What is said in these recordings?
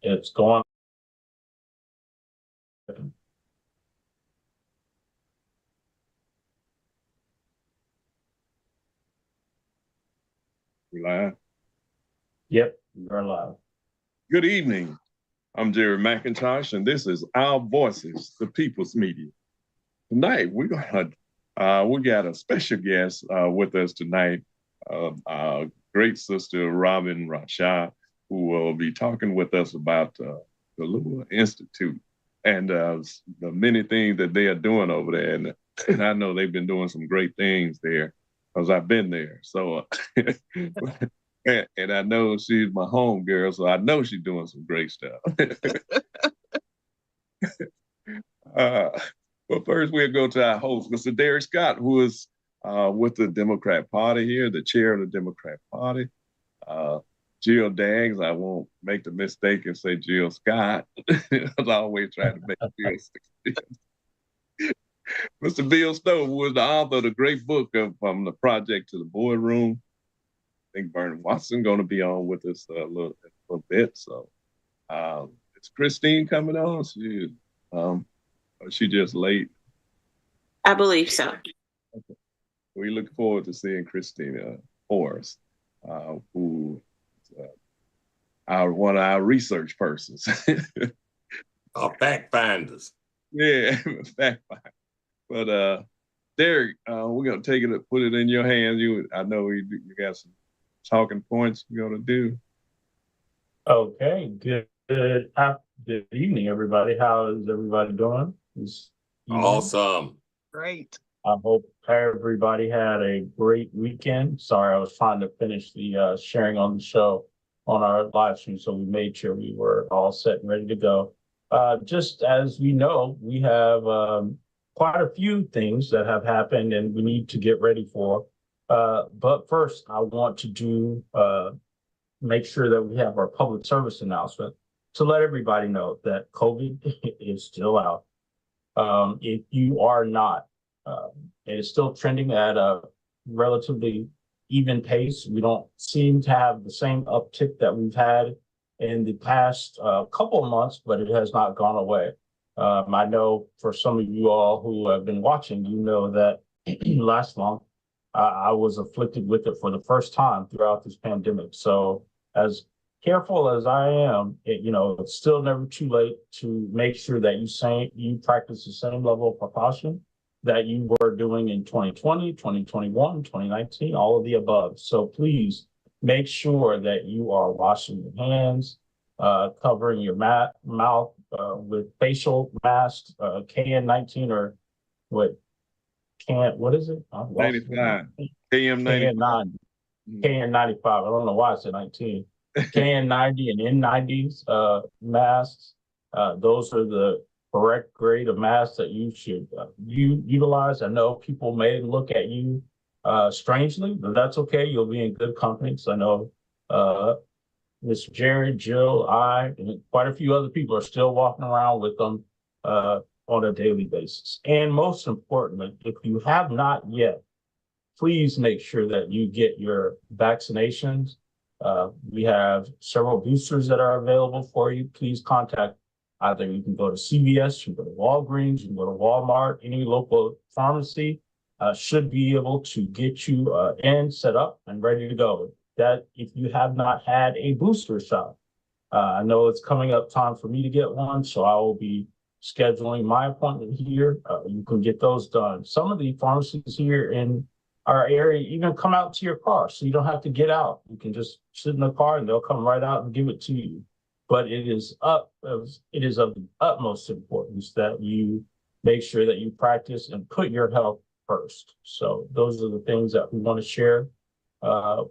It's going. We live? Yep, you're live. Good evening. I'm Jerry McIntosh, and this is Our Voices, the People's Media. Tonight, we got a special guest with us tonight, our great sister, Robin Rashad, who will be talking with us about the Lua Institute and the many things that they are doing over there. And I know they've been doing some great things there because I've been there. So, and I know she's my home girl, so I know she's doing some great stuff. But first, we'll go to our host, Mr. Derek Scott, who is with the Democrat Party here, the chair of the Democrat Party. Jill Daggs, I won't make the mistake and say Jill Scott. I always try to make Jill. Mr. Bill Stowe, who is the author of the great book of From the Project to the Boardroom. I think Vernon Watson going to be on with us a little bit. So is Christine coming on? She just late? I believe so. Okay. We look forward to seeing Christina Forrest, who is one of our research persons. Our fact finders. Yeah, fact finders. But Derek, we're gonna take it, put it in your hands. I know you got some talking points you're gonna do. Okay, good evening, everybody. How is everybody doing? Awesome. Great. I hope everybody had a great weekend. Sorry, I was trying to finish the sharing on the show on our live stream, so we made sure we were all set and ready to go. Just as we know, we have quite a few things that have happened and we need to get ready for. But first, I want to make sure that we have our public service announcement to let everybody know that COVID is still out. If you are not, it is still trending at a relatively even pace. We don't seem to have the same uptick that we've had in the past couple of months, but it has not gone away. I know for some of you all who have been watching, you know that last month I was afflicted with it for the first time throughout this pandemic. So as careful as I am, it's still never too late to make sure that you practice the same level of precaution that you were doing in 2020, 2021, 2019, all of the above. So please make sure that you are washing your hands, covering your mouth with facial masks, KN19 or what is it? 95. KM90. KN95. I don't know why I said 19. KN90 and N90s masks. Those are the correct grade of masks that you should utilize. I know people may look at you strangely, but that's okay. You'll be in good company. So I know Mr. Jerry, Jill, I, and quite a few other people are still walking around with them on a daily basis. And most importantly, if you have not yet, please make sure that you get your vaccinations. We have several boosters that are available for you. Please contact either you can go to CVS, you can go to Walgreens, you can go to Walmart, any local pharmacy should be able to get you in, set up, and ready to go. That if you have not had a booster shot, I know it's coming up time for me to get one, so I will be scheduling my appointment here. You can get those done. Some of the pharmacies here in our area even come out to your car, so you don't have to get out. You can just sit in the car and they'll come right out and give it to you. But it is of the utmost importance that you make sure that you practice and put your health first. So those are the things that we want to share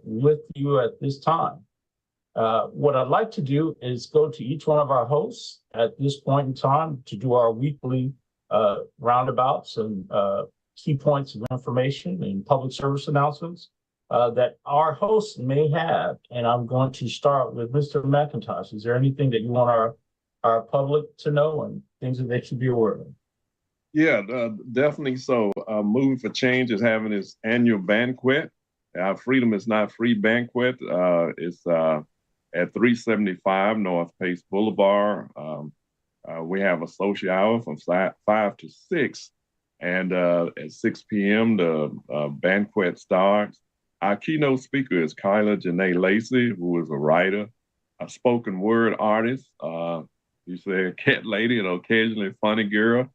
with you at this time. What I'd like to do is go to each one of our hosts at this point in time to do our weekly roundabouts and key points of information and public service announcements that our hosts may have. And I'm going to start with Mr. McIntosh. Is there anything that you want our public to know and things that they should be aware of? Yeah, definitely so. Moving for Change is having its annual banquet. Freedom is Not Free banquet. It's at 375 North Pace Boulevard. We have a social hour from 5 to 6. And at 6 p.m., the banquet starts. Our keynote speaker is Kyla Janae Lacey, who is a writer, a spoken word artist. You say a cat lady, an occasionally funny girl.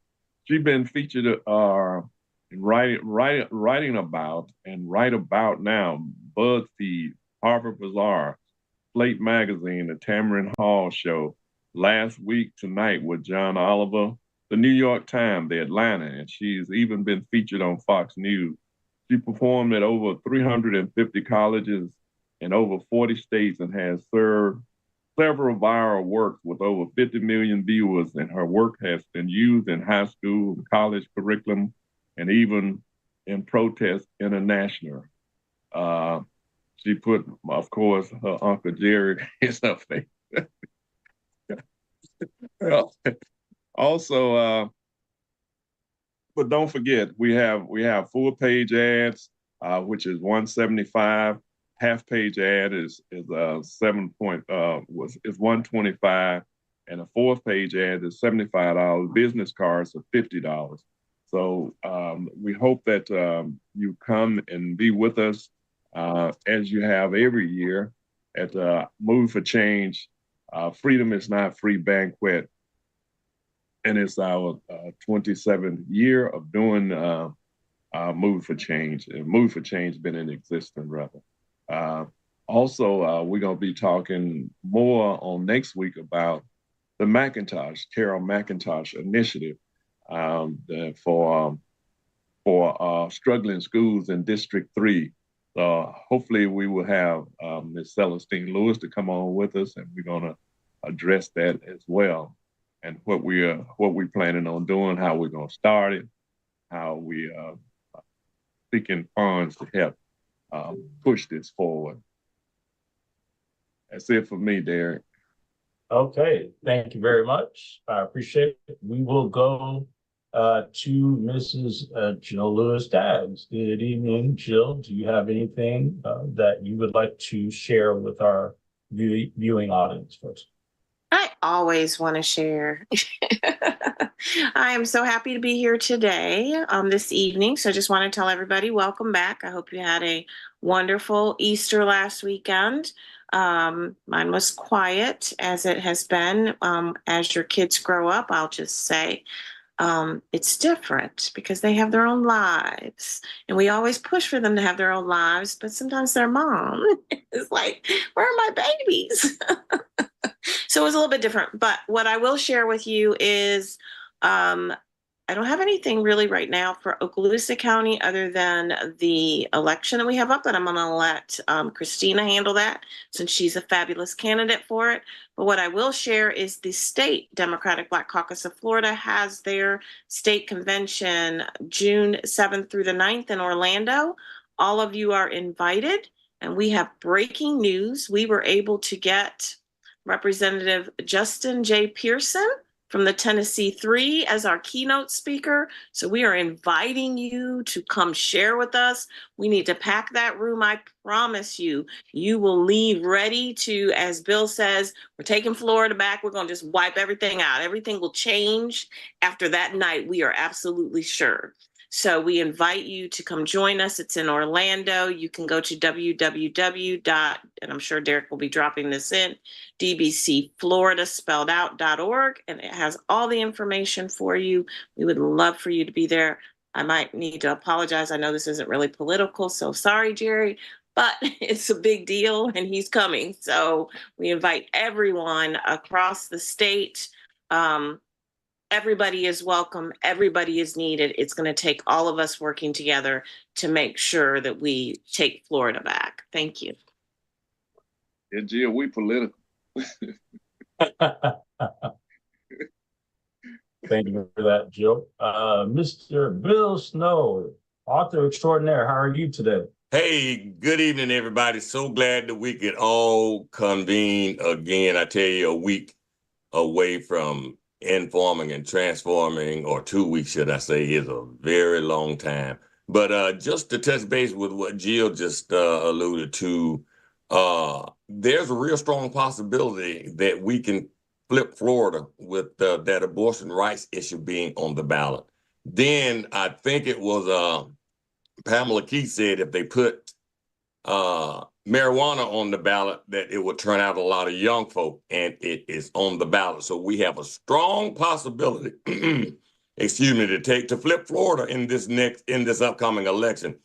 She's been featured in writing about and write about now BuzzFeed, Harvard Bazaar, Slate Magazine, the Tamron Hall Show, Last Week Tonight with John Oliver, the New York Times, the Atlanta, and she's even been featured on Fox News. She performed at over 350 colleges in over 40 states and has served several viral works with over 50 million viewers, and her work has been used in high school, college curriculum, and even in Protest International. She put, of course, her Uncle Jerry in her face. Also, but don't forget, we have full page ads, which is $175. Half page ad is 125, and a fourth page ad is $75. Business cards are $50. So we hope that you come and be with us as you have every year at Move for Change. Freedom is Not Free banquet, and it's our 27th year of doing Move for Change. And Move for Change been in existence, rather. Also, we're going to be talking more on next week about the Carol McIntosh initiative for struggling schools in District 3. Hopefully we will have Ms. Celestine Lewis to come on with us, and we're going to address that as well, and what we're planning on doing, how we're going to start it, how we seeking funds to help push this forward. That's it for me, Derek. Okay, thank you very much. I appreciate it. We will go to Mrs. Jill Lewis-Daggs. Good evening, Jill. Do you have anything that you would like to share with our viewing audience first? I always want to share. I am so happy to be here today, this evening. So I just want to tell everybody, welcome back. I hope you had a wonderful Easter last weekend. Mine was quiet, as it has been. As your kids grow up, I'll just say, it's different because they have their own lives, and we always push for them to have their own lives, but sometimes their mom is like, where are my babies? So it was a little bit different, but what I will share with you is I don't have anything really right now for Okaloosa County other than the election that we have up, and I'm going to let Christina handle that since she's a fabulous candidate for it. But what I will share is the state Democratic Black Caucus of Florida has their state convention June 7th through the 9th in Orlando. All of you are invited, and we have breaking news. We were able to get Representative Justin J. Pearson from the Tennessee 3 as our keynote speaker. So we are inviting you to come share with us. We need to pack that room. I promise you, you will leave ready to, as Bill says, we're taking Florida back. We're going to just wipe everything out. Everything will change after that night. We are absolutely sure. So we invite you to come join us. It's in Orlando. You can go to www. And I'm sure Derek will be dropping this in, dbcflorida.org, and it has all the information for you. We would love for you to be there. I might need to apologize. I know this isn't really political, so sorry, Jerry, but it's a big deal and he's coming. So we invite everyone across the state. Everybody is welcome. Everybody is needed. It's going to take all of us working together to make sure that we take Florida back. Thank you. Yeah, Jill, we political. Thank you for that, Jill. Mr. Bill Snow, author extraordinaire, how are you today? Hey, good evening, everybody. So glad that we could all convene again. I tell you, a week away from informing and transforming, or 2 weeks, should I say, is a very long time. But just to touch base with what Jill just alluded to, there's a real strong possibility that we can flip Florida with that abortion rights issue being on the ballot. Then I think it was Pamela Keith said if they put marijuana on the ballot, that it would turn out a lot of young folk, and it is on the ballot. So we have a strong possibility, excuse me, to flip Florida in this upcoming election.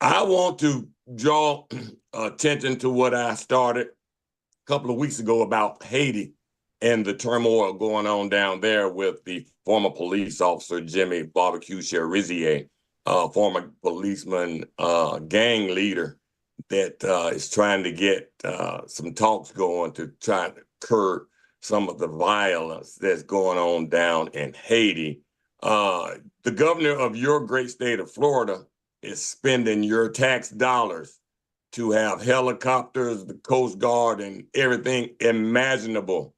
I want to draw attention to what I started a couple of weeks ago about Haiti and the turmoil going on down there with the former police officer, Jimmy Barbecue Cherizier, former policeman, gang leader that is trying to get some talks going to try to curb some of the violence that's going on down in Haiti. The governor of your great state of Florida is spending your tax dollars to have helicopters, the Coast Guard, and everything imaginable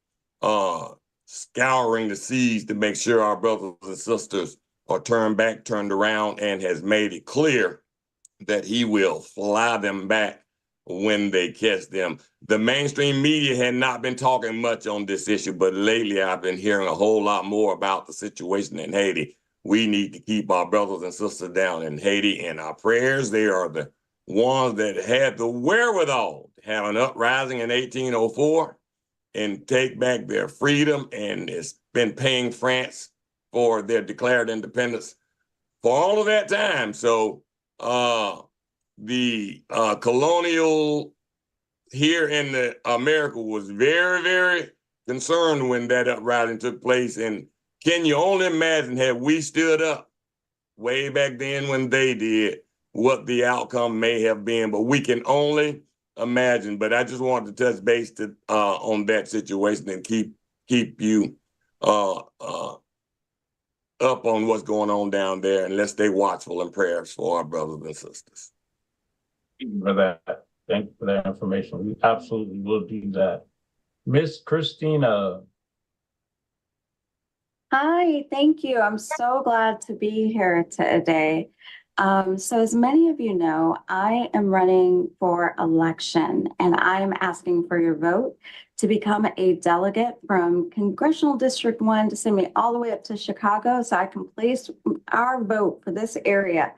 scouring the seas to make sure our brothers and sisters are turned around, and has made it clear that he will fly them back when they catch them. The mainstream media had not been talking much on this issue, but lately I've been hearing a whole lot more about the situation in Haiti. We need to keep our brothers and sisters down in Haiti in our prayers. They are the ones that had the wherewithal to have an uprising in 1804 and take back their freedom, and it's been paying France for their declared independence for all of that time. So the colonial here in America was very, very concerned when that uprising took place. And can you only imagine, had we stood up way back then when they did, what the outcome may have been? But we can only imagine. But I just wanted to touch base on that situation and keep you up on what's going on down there, and let's stay watchful in prayers for our brothers and sisters. Thank you for that. Thank you for that information. We absolutely will do that. Miss Christina. Hi, thank you. I'm so glad to be here today. So as many of you know, I am running for election, and I am asking for your vote to become a delegate from Congressional District 1 to send me all the way up to Chicago so I can place our vote for this area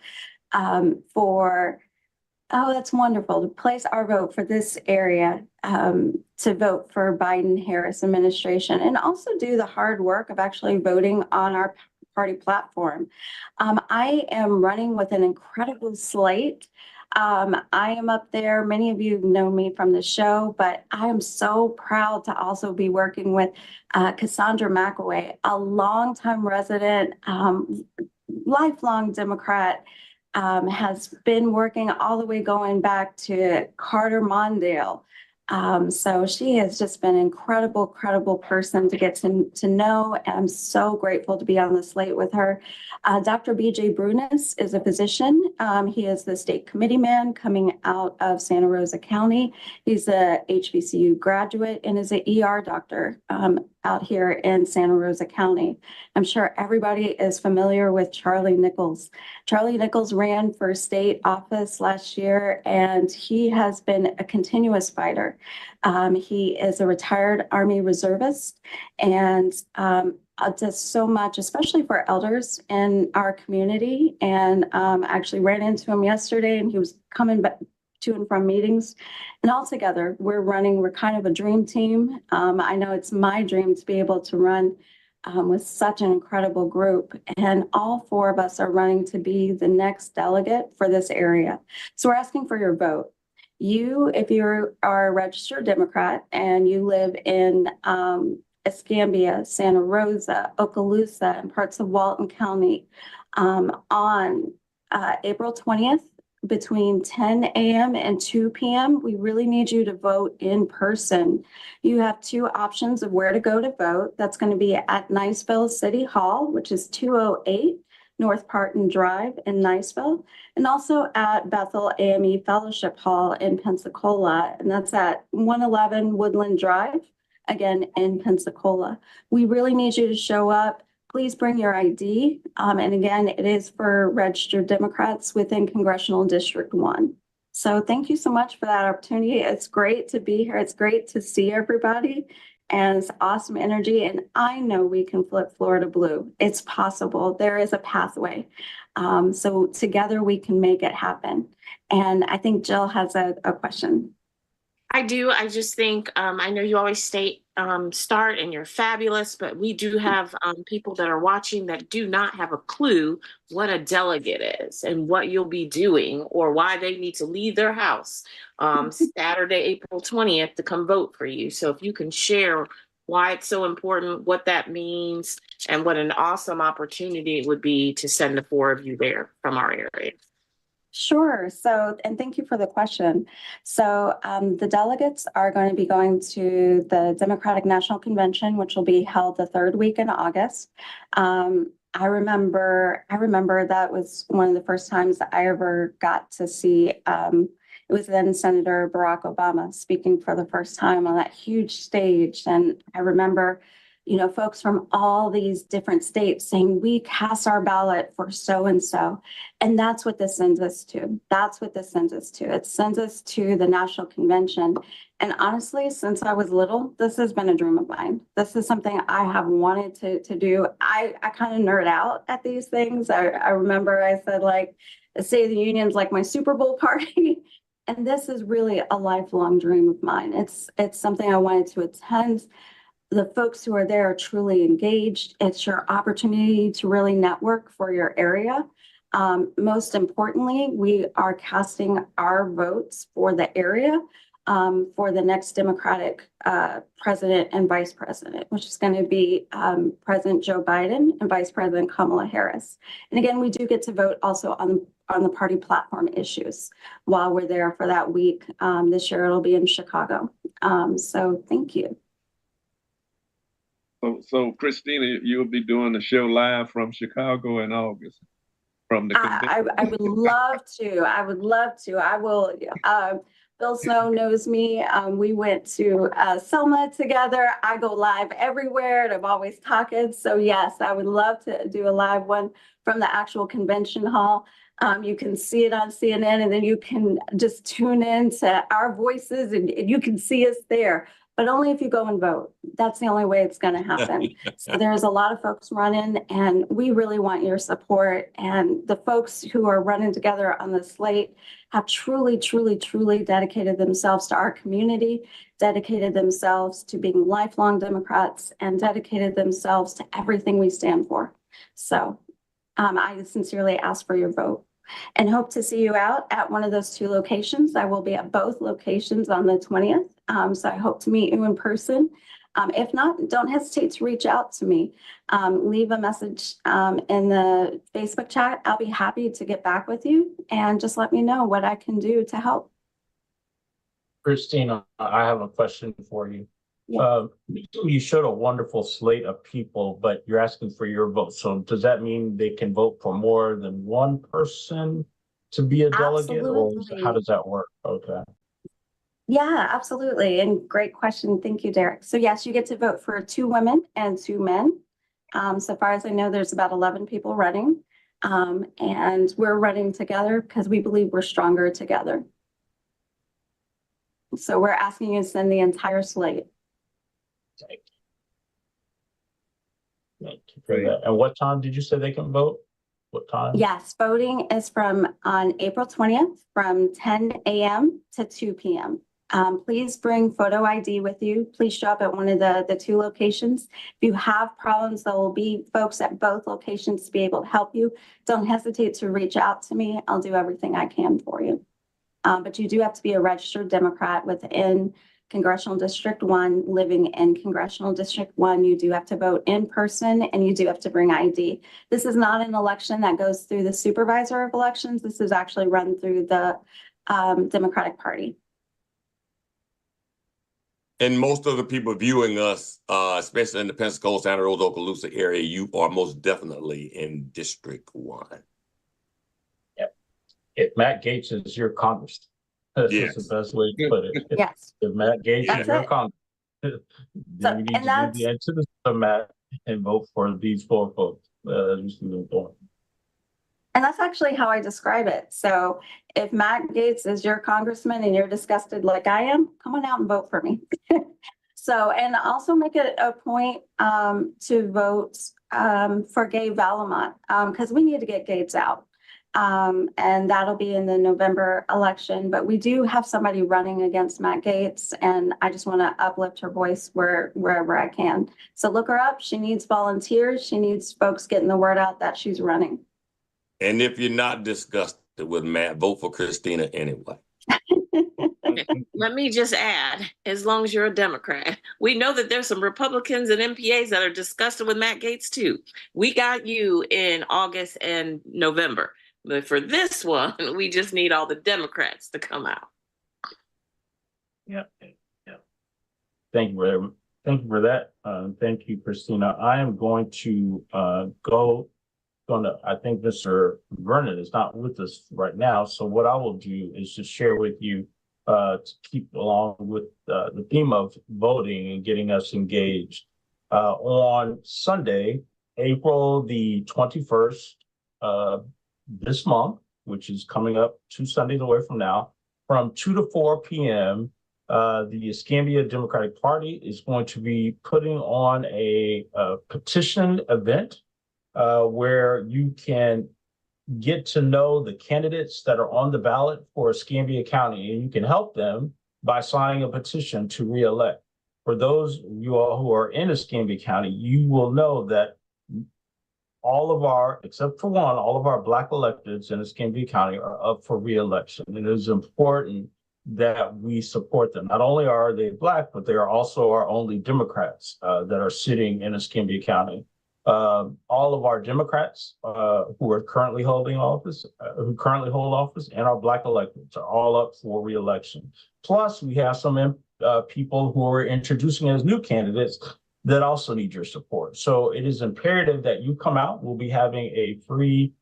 that's wonderful, to place our vote for this area to vote for Biden-Harris administration, and also do the hard work of actually voting on our party platform. I am running with an incredible slate. I am up there. Many of you know me from the show, but I am so proud to also be working with Cassandra McAway, a longtime resident, lifelong Democrat, has been working all the way going back to Carter Mondale. So she has just been an incredible person to get to know, and I'm so grateful to be on the slate with her. Dr. BJ Brunis is a physician. He is the state committee man coming out of Santa Rosa County. He's a HBCU graduate and is an ER doctor out here in Santa Rosa County. I'm sure everybody is familiar with Charlie Nichols. Charlie Nichols ran for state office last year, and he has been a continuous fighter. He is a retired Army reservist, and does so much, especially for elders in our community. And actually ran into him yesterday, and he was coming back to and from meetings. And all together, we're kind of a dream team. I know it's my dream to be able to run with such an incredible group. And all four of us are running to be the next delegate for this area. So we're asking for your vote. If you are a registered Democrat and you live in Escambia, Santa Rosa, Okaloosa, and parts of Walton County, on April 20th, between 10 a.m. and 2 p.m., we really need you to vote in person. You have two options of where to go to vote. That's going to be at Niceville City Hall, which is 208 North Parton Drive in Niceville, and also at Bethel AME Fellowship Hall in Pensacola, and that's at 111 Woodland Drive, again in Pensacola. We really need you to show up. Please bring your ID. And again, it is for registered Democrats within Congressional District 1. So thank you so much for that opportunity. It's great to be here. It's great to see everybody, and it's awesome energy. And I know we can flip Florida blue. It's possible. There is a pathway. So together we can make it happen. And I think Jill has a question. I do. I just think, I know you always state start and you're fabulous, but we do have people that are watching that do not have a clue what a delegate is and what you'll be doing or why they need to leave their house Saturday, April 20th to come vote for you. So if you can share why it's so important, what that means, and what an awesome opportunity it would be to send the 4 of you there from our area. Sure. So, and thank you for the question. So the delegates are going to be going to the Democratic National Convention, which will be held the 3rd week in August. I remember that was one of the first times that I ever got to see, it was then Senator Barack Obama speaking for the first time on that huge stage. And I remember, folks from all these different states saying, we cast our ballot for so-and-so. And that's what this sends us to. It sends us to the National Convention. And honestly, since I was little, this has been a dream of mine. This is something I have wanted to do. I kind of nerd out at these things. I remember I said, like, the State of the Union's like my Super Bowl party. And this is really a lifelong dream of mine. It's something I wanted to attend. The folks who are there are truly engaged. It's your opportunity to really network for your area. Most importantly, we are casting our votes for the area for the next Democratic president and vice president, which is going to be President Joe Biden and Vice President Kamala Harris. And again, we do get to vote also on the party platform issues while we're there for that week. This year it'll be in Chicago. So thank you. So Christina, you'll be doing the show live from Chicago in August from the convention. I would love to. I will. Bill Snow knows me. We went to Selma together. I go live everywhere and I'm always talking. So yes, I would love to do a live one from the actual convention hall. You can see it on CNN and then you can just tune in to our voices and you can see us there. But only if you go and vote. That's the only way it's going to happen. So there's a lot of folks running and we really want your support. And the folks who are running together on the slate have truly, truly, truly dedicated themselves to our community, dedicated themselves to being lifelong Democrats, and dedicated themselves to everything we stand for. So I sincerely ask for your vote and hope to see you out at one of those 2 locations. I will be at both locations on the 20th. So I hope to meet you in person. If not, don't hesitate to reach out to me. Leave a message in the Facebook chat. I'll be happy to get back with you and just let me know what I can do to help. Christina, I have a question for you. Yeah. You showed a wonderful slate of people, but you're asking for your vote. So does that mean they can vote for more than one person to be a delegate? Absolutely. Or how does that work? Okay. Yeah, absolutely. And great question. Thank you, Derek. So yes, you get to vote for 2 women and 2 men. So far as I know, there's about 11 people running. And we're running together because we believe we're stronger together. So we're asking you to send the entire slate. Thank you for that. And what time did you say they can vote? What time? Yes, voting is on April 20th from 10 a.m. to 2 p.m. Please bring photo ID with you. Please show up at one of the 2 locations. If you have problems, there will be folks at both locations to be able to help you. Don't hesitate to reach out to me. I'll do everything I can for you. But you do have to be a registered Democrat within Congressional District 1, living in Congressional District 1. You do have to vote in person and you do have to bring ID. This is not an election that goes through the supervisor of elections. This is actually run through the Democratic Party. And most of the people viewing us, especially in the Pensacola, Santa Rosa, Okaloosa area, you are most definitely in District 1. Yep. If Matt Gaetz is your congressman, that's Yes. the best way to put it. Yes. If Matt Gaetz That's is your it. congressman, then you need to do the end to the Matt and vote for these 4 folks. Just really important. And that's actually how I describe it. So if Matt Gaetz is your congressman and you're disgusted like I am, come on out and vote for me. So, and also make it a point to vote for Gabe Valamont, because we need to get Gaetz out. And that'll be in the November election. But we do have somebody running against Matt Gaetz, and I just want to uplift her voice wherever I can. So look her up. She needs volunteers. She needs folks getting the word out that she's running. And if you're not disgusted with Matt, vote for Christina anyway. Let me just add, as long as you're a Democrat, we know that there's some Republicans and MPAs that are disgusted with Matt Gaetz too. We got you in August and November. But for this one, we just need all the Democrats to come out. Yeah. Thank you for that. Thank you, Christina. I am going to I think Mr. Vernon is not with us right now. So what I will do is just share with you to keep along with the theme of voting and getting us engaged. On Sunday, April the 21st, this month, which is coming up 2 Sundays away from now, from 2 to 4 p.m., the Escambia Democratic Party is going to be putting on a petition event where you can get to know the candidates that are on the ballot for Escambia County, and you can help them by signing a petition to reelect. For those of you all who are in Escambia County, you will know that except for one, all of our Black electeds in Escambia County are up for reelection. And it is important that we support them. Not only are they Black, but they are also our only Democrats that are sitting in Escambia County. All of our Democrats who are currently holding office, and our Black electeds are all up for reelection. Plus, we have some people who are introducing as new candidates that also need your support. So it is imperative that you come out. We'll be having a free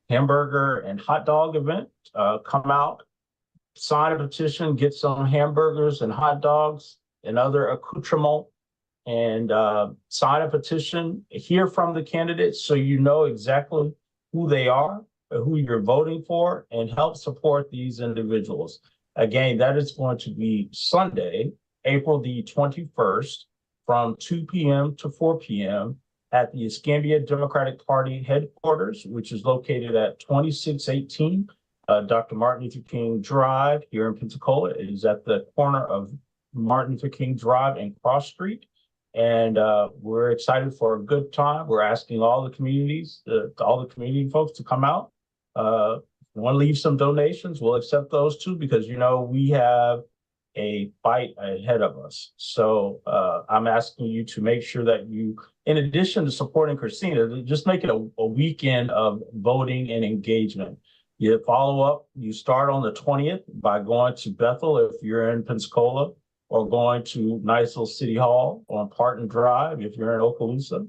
hamburger and hot dog event. Come out, sign a petition, get some hamburgers and hot dogs and other accoutrements, and sign a petition, hear from the candidates so you know exactly who they are, who you're voting for, and help support these individuals. Again, that is going to be Sunday, April the 21st, from 2 p.m. to 4 p.m. at the Escambia Democratic Party headquarters, which is located at 2618 Dr. Martin Luther King Drive here in Pensacola. It is at the corner of Martin Luther King Drive and Cross Street. And we're excited for a good time. We're asking all the community folks to come out. If you want to leave some donations, we'll accept those too, because we have a fight ahead of us. So I'm asking you to make sure that you, in addition to supporting Christina, just make it a weekend of voting and engagement. You follow up, you start on the 20th by going to Bethel if you're in Pensacola, or going to Niceville City Hall on Parton Drive if you're in Okaloosa.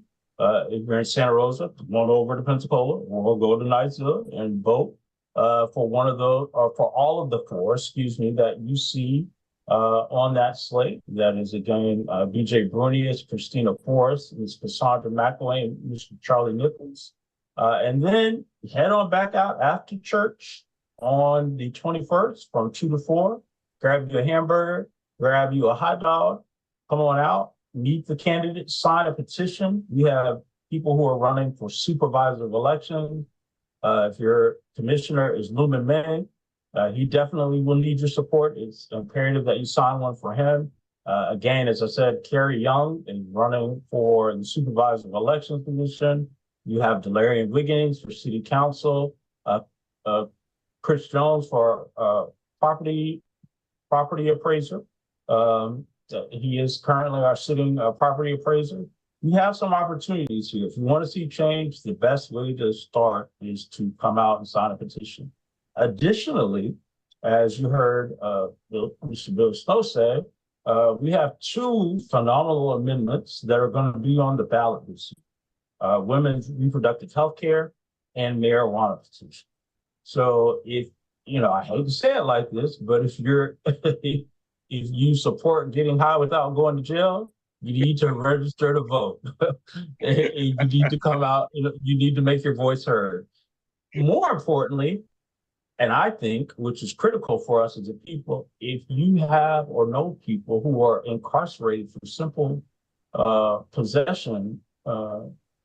If you're in Santa Rosa, going over to Pensacola, or go to Niceville and vote for one of those, or for all of the four, that you see on that slate. That is, again, BJ Brunius, Christina Forrest, Ms. Cassandra McElwain, Mr. Charlie Nichols. And then head on back out after church on the 21st from 2 to 4. Grab you a hamburger, grab you a hot dog, come on out, meet the candidates, sign a petition. We have people who are running for supervisor of elections. If your commissioner is Lumen Meng, he definitely will need your support. It's imperative that you sign one for him. Again, as I said, Carrie Young is running for the supervisor of elections position. You have Delarian Wiggins for city council, Chris Jones for property appraiser. He is currently our sitting property appraiser. We have some opportunities here. If you want to see change, the best way to start is to come out and sign a petition. Additionally, as you heard Mr. Bill Snow say, we have 2 phenomenal amendments that are going to be on the ballot this year. Women's reproductive health care and marijuana petition. So if, I hate to say it like this, but if you support getting high without going to jail, you need to register to vote. You need to come out, you need to make your voice heard. more importantly, and I think, which is critical for us as a people, if you have or know people who are incarcerated for simple possession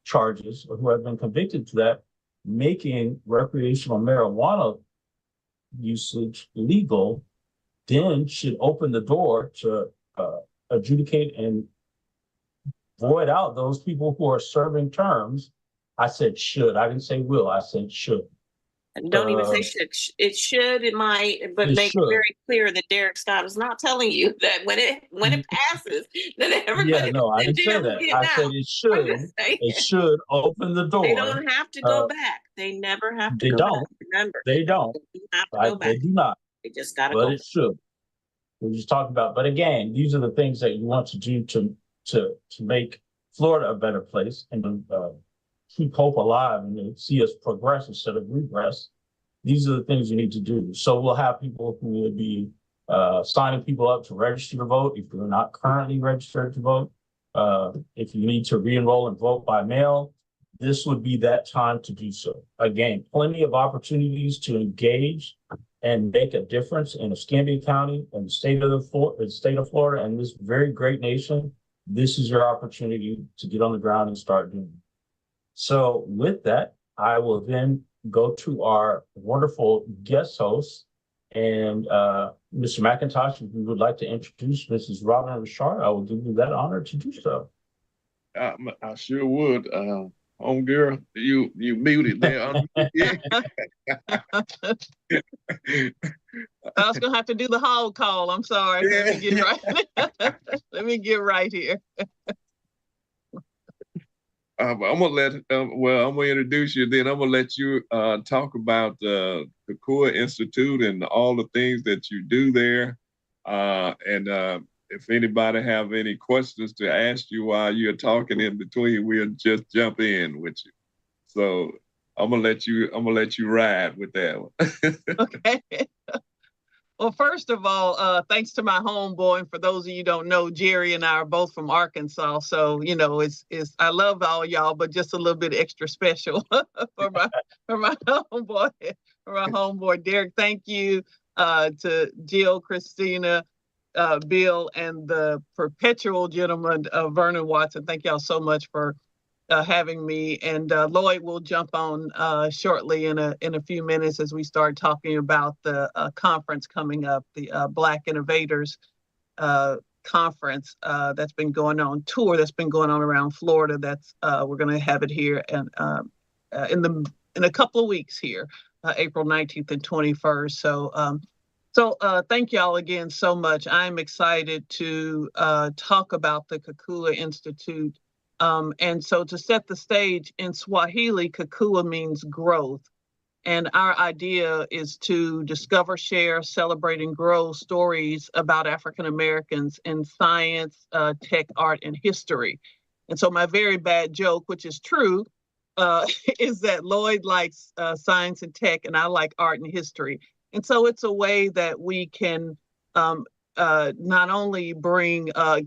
charges, or who have been convicted to that, making recreational marijuana usage legal then should open the door to adjudicate and void out those people who are serving terms. I said should. I didn't say will. I said should. Don't even say should. It should, it might, but make it very clear that Derek Scott is not telling you that when it passes, that everybody. Yeah, no, I didn't say that. I said it should. It should open the door. They don't have to go back. They never have to they go don't. back. Remember, they don't. They don't have to go back. They do not. They just gotta but go. It should. We're just talking about. But again, these are the things that you want to do to make Florida a better place and keep hope alive and to see us progress instead of regress. These are the things you need to do. So we'll have people who will be signing people up to register to vote if you're not currently registered to vote. If you need to re-enroll and vote by mail, this would be that time to do so. Again, plenty of opportunities to engage and make a difference in Escambia County and the state of Florida and this very great nation. This is your opportunity to get on the ground and start doing it. So with that, I will then go to our wonderful guest host. And Mr. McIntosh, if you would like to introduce Mrs. Robin Richard, I will give you that honor to do so. I sure would. Home girl, you muted there. I was gonna have to do the hall call. I'm sorry. Let me get right. Let me get right here. I'm gonna introduce you. Then I'm gonna let you talk about the Kakua Institute and all the things that you do there. If anybody have any questions to ask you while you're talking in between, we'll just jump in with you. So I'm gonna let you ride with that one. Okay. Well, first of all, thanks to my homeboy. And for those of you who don't know, Jerry and I are both from Arkansas. So, you know, I love all y'all, but just a little bit extra special for my homeboy, Derek. Thank you to Jill, Christina, Bill, and the perpetual gentleman, Vernon Watson. Thank y'all so much for having me. And Lloyd will jump on shortly in a few minutes as we start talking about the conference coming up, the Black Innovators Conference that's been going on, tour that's been going on around Florida. That's we're going to have it here and in a couple of weeks here, April 19th and 21st. So thank y'all again so much. I'm excited to talk about the Kakua Institute. And so to set the stage, in Swahili, Kakua means growth. And our idea is to discover, share, celebrate, and grow stories about African Americans in science, tech, art, and history. And so my very bad joke, which is true, is that Lloyd likes science and tech, and I like art and history. And so it's a way that we can not only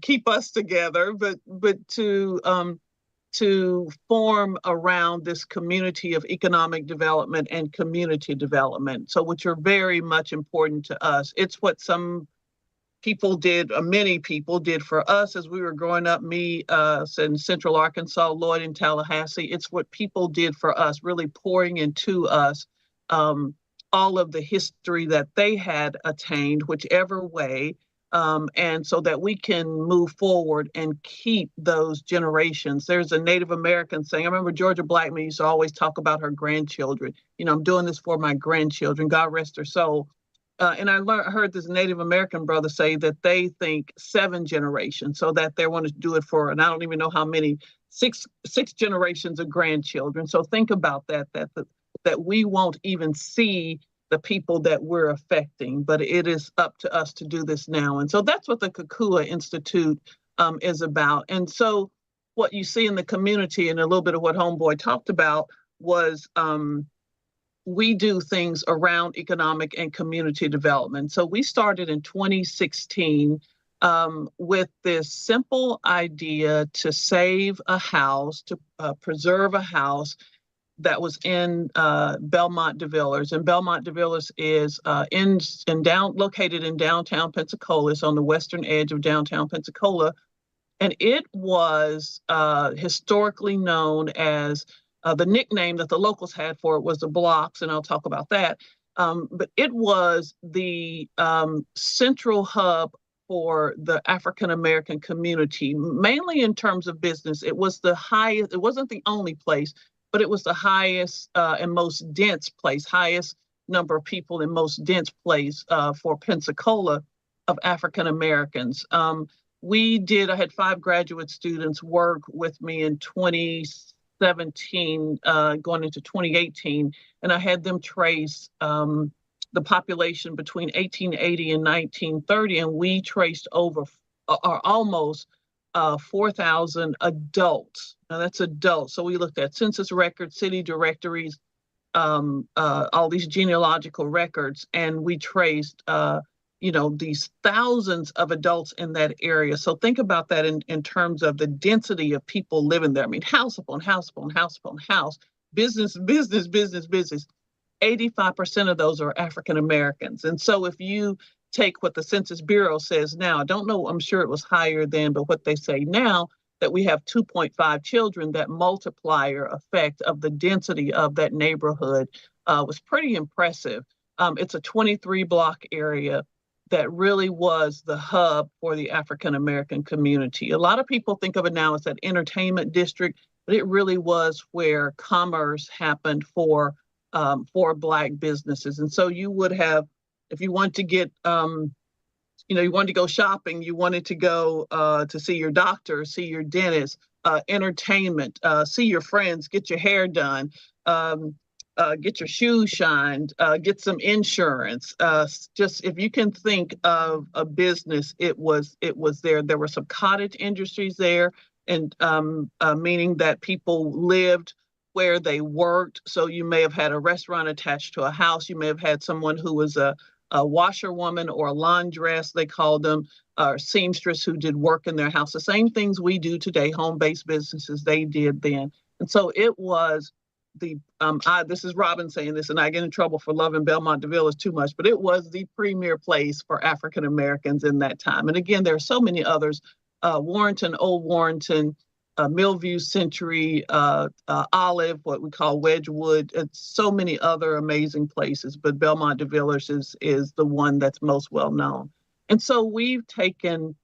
keep us together, but to form around this community of economic development and community development. So which are very much important to us. It's what some people did, many people did for us as we were growing up, me in Central Arkansas, Lloyd in Tallahassee. It's what people did for us, really pouring into us all of the history that they had attained, whichever way, and so that we can move forward and keep those generations. There's a Native American saying, I remember Georgia Blackman used to always talk about her grandchildren. You know, I'm doing this for my grandchildren, God rest her soul. And I heard this Native American brother say that they think 7 generations, so that they want to do it for, and I don't even know how many, six generations of grandchildren. So think about that we won't even see the people that we're affecting, but it is up to us to do this now. And so that's what the Kakua Institute is about. And so what you see in the community, and a little bit of what Homeboy talked about, was we do things around economic and community development. So we started in 2016 with this simple idea to save a house, to preserve a house, that was in Belmont de Villiers. And Belmont de Villiers is located in downtown Pensacola. It's on the western edge of downtown Pensacola. And it was historically known as, the nickname that the locals had for it was the Blocks, and I'll talk about that. But it was the central hub for the African American community, mainly in terms of business. It was the highest, it wasn't the only place, but it was the highest and most dense place, highest number of people and most dense place for Pensacola of African Americans. I had 5 graduate students work with me in 2017, going into 2018, and I had them trace the population between 1880 and 1930, and we traced over or almost 4,000 adults. Now that's adults. So we looked at census records, city directories, all these genealogical records, and we traced, these thousands of adults in that area. So think about that in terms of the density of people living there. I mean, house upon house upon house upon house, business, business, business, business. 85% of those are African Americans. And so if you take what the Census Bureau says now, I don't know, I'm sure it was higher then, but what they say now, that we have 2.5 children, that multiplier effect of the density of that neighborhood was pretty impressive. It's a 23 block area that really was the hub for the African American community. A lot of people think of it now as that entertainment district, but it really was where commerce happened for Black businesses. And so you would have, if you want to get, you wanted to go shopping, you wanted to go to see your doctor, see your dentist, entertainment, see your friends, get your hair done, get your shoes shined, get some insurance. Just if you can think of a business, it was there. There were some cottage industries there, and meaning that people lived where they worked. So you may have had a restaurant attached to a house. You may have had someone who was a washerwoman or a laundress, they called them, or seamstress, who did work in their house. The same things we do today, home-based businesses, they did then. And so it was this is Robin saying this, and I get in trouble for loving Belmont de Villiers too much, but it was the premier place for African Americans in that time. And again, there are so many others, Warrenton, Old Warrenton, Millview, Century, Olive, what we call Wedgwood, so many other amazing places, but Belmont de Villiers is the one that's most well known. And so we've taken,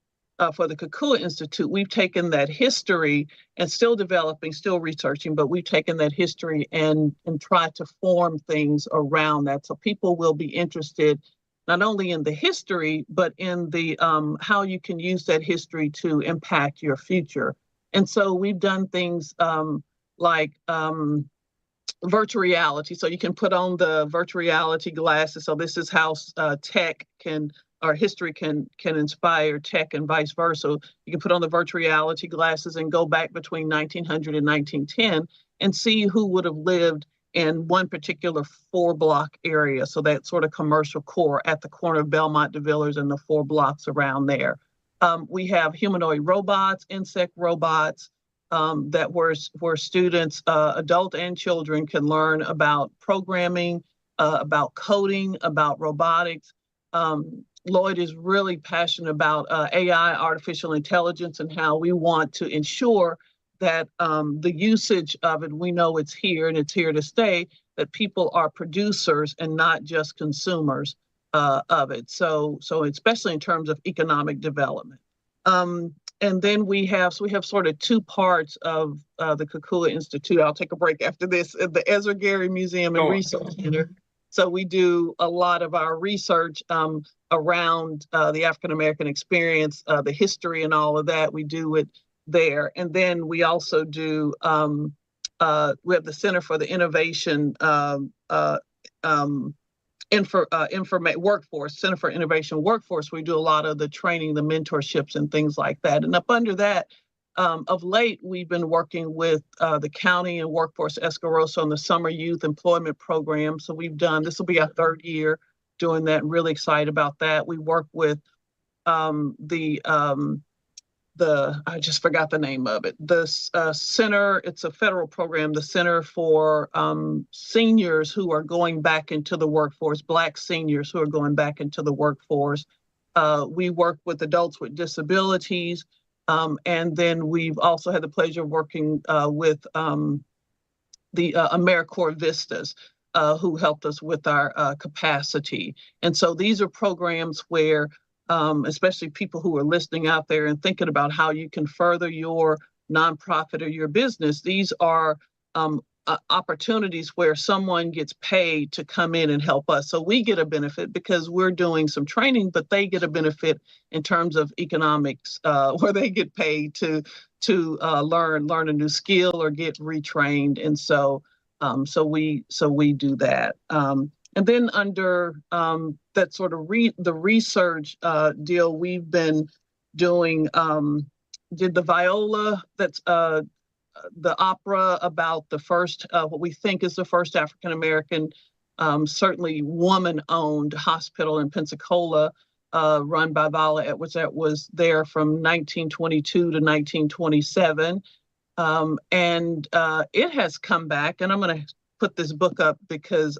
for the Kukua Institute, we've taken that history and still developing, still researching, but we've taken that history and tried to form things around that. So people will be interested not only in the history, but in the how you can use that history to impact your future. And so we've done things like virtual reality. So you can put on the virtual reality glasses. So this is how tech can, or history can inspire tech and vice versa. You can put on the virtual reality glasses and go back between 1900 and 1910 and see who would have lived in one particular 4-block area. So that sort of commercial core at the corner of Belmont de Villiers and the 4 blocks around there. We have humanoid robots, insect robots, that where students, adult and children, can learn about programming, about coding, about robotics. Lloyd is really passionate about AI, artificial intelligence, and how we want to ensure that the usage of it, we know it's here and it's here to stay, that people are producers and not just consumers of it. So especially in terms of economic development. And then we have sort of 2 parts of the Kukua Institute. I'll take a break after this. The Ezra Gary Museum and Research Center. So we do a lot of our research around the African American experience, the history and all of that. We do it there. And then we also do, we have the Center for the Innovation Workforce, Center for Innovation Workforce. We do a lot of the training, the mentorships and things like that. And up under that, of late, we've been working with the county and Workforce Escarosa on the Summer Youth Employment Program. So we've done, this will be our 3rd year doing that. Really excited about that. We work with the I just forgot the name of it. The center, it's a federal program, the Center for Seniors who are going back into the workforce, Black seniors who are going back into the workforce. We work with adults with disabilities. And then we've also had the pleasure of working with the AmeriCorps Vistas, who helped us with our capacity. And so these are programs where especially people who are listening out there and thinking about how you can further your nonprofit or your business. These are opportunities where someone gets paid to come in and help us. So we get a benefit because we're doing some training, but they get a benefit in terms of economics, where they get paid to learn a new skill or get retrained. And so we do that. And then under that sort of the research deal, we've been doing, did the Viola, that's the opera about the first, what we think is the first African-American, certainly woman-owned hospital in Pensacola, run by Viola Edwards, that was there from 1922 to 1927. And it has come back, and I'm going to put this book up because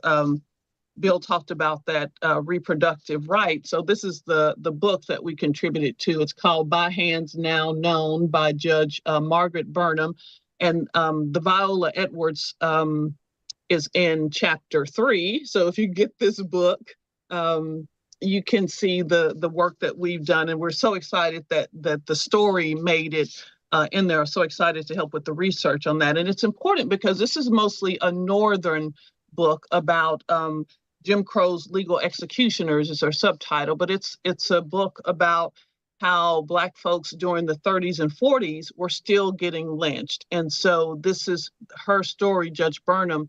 Bill talked about that reproductive right. So this is the book that we contributed to. It's called By Hands Now Known by Judge Margaret Burnham. And the Viola Edwards is in chapter 3. So if you get this book, you can see the work that we've done. And we're so excited that the story made it in there. So excited to help with the research on that. And it's important because this is mostly a Northern book about Jim Crow's legal executioners is our subtitle, but it's a book about how Black folks during the 30s and 40s were still getting lynched. And so this is her story. Judge Burnham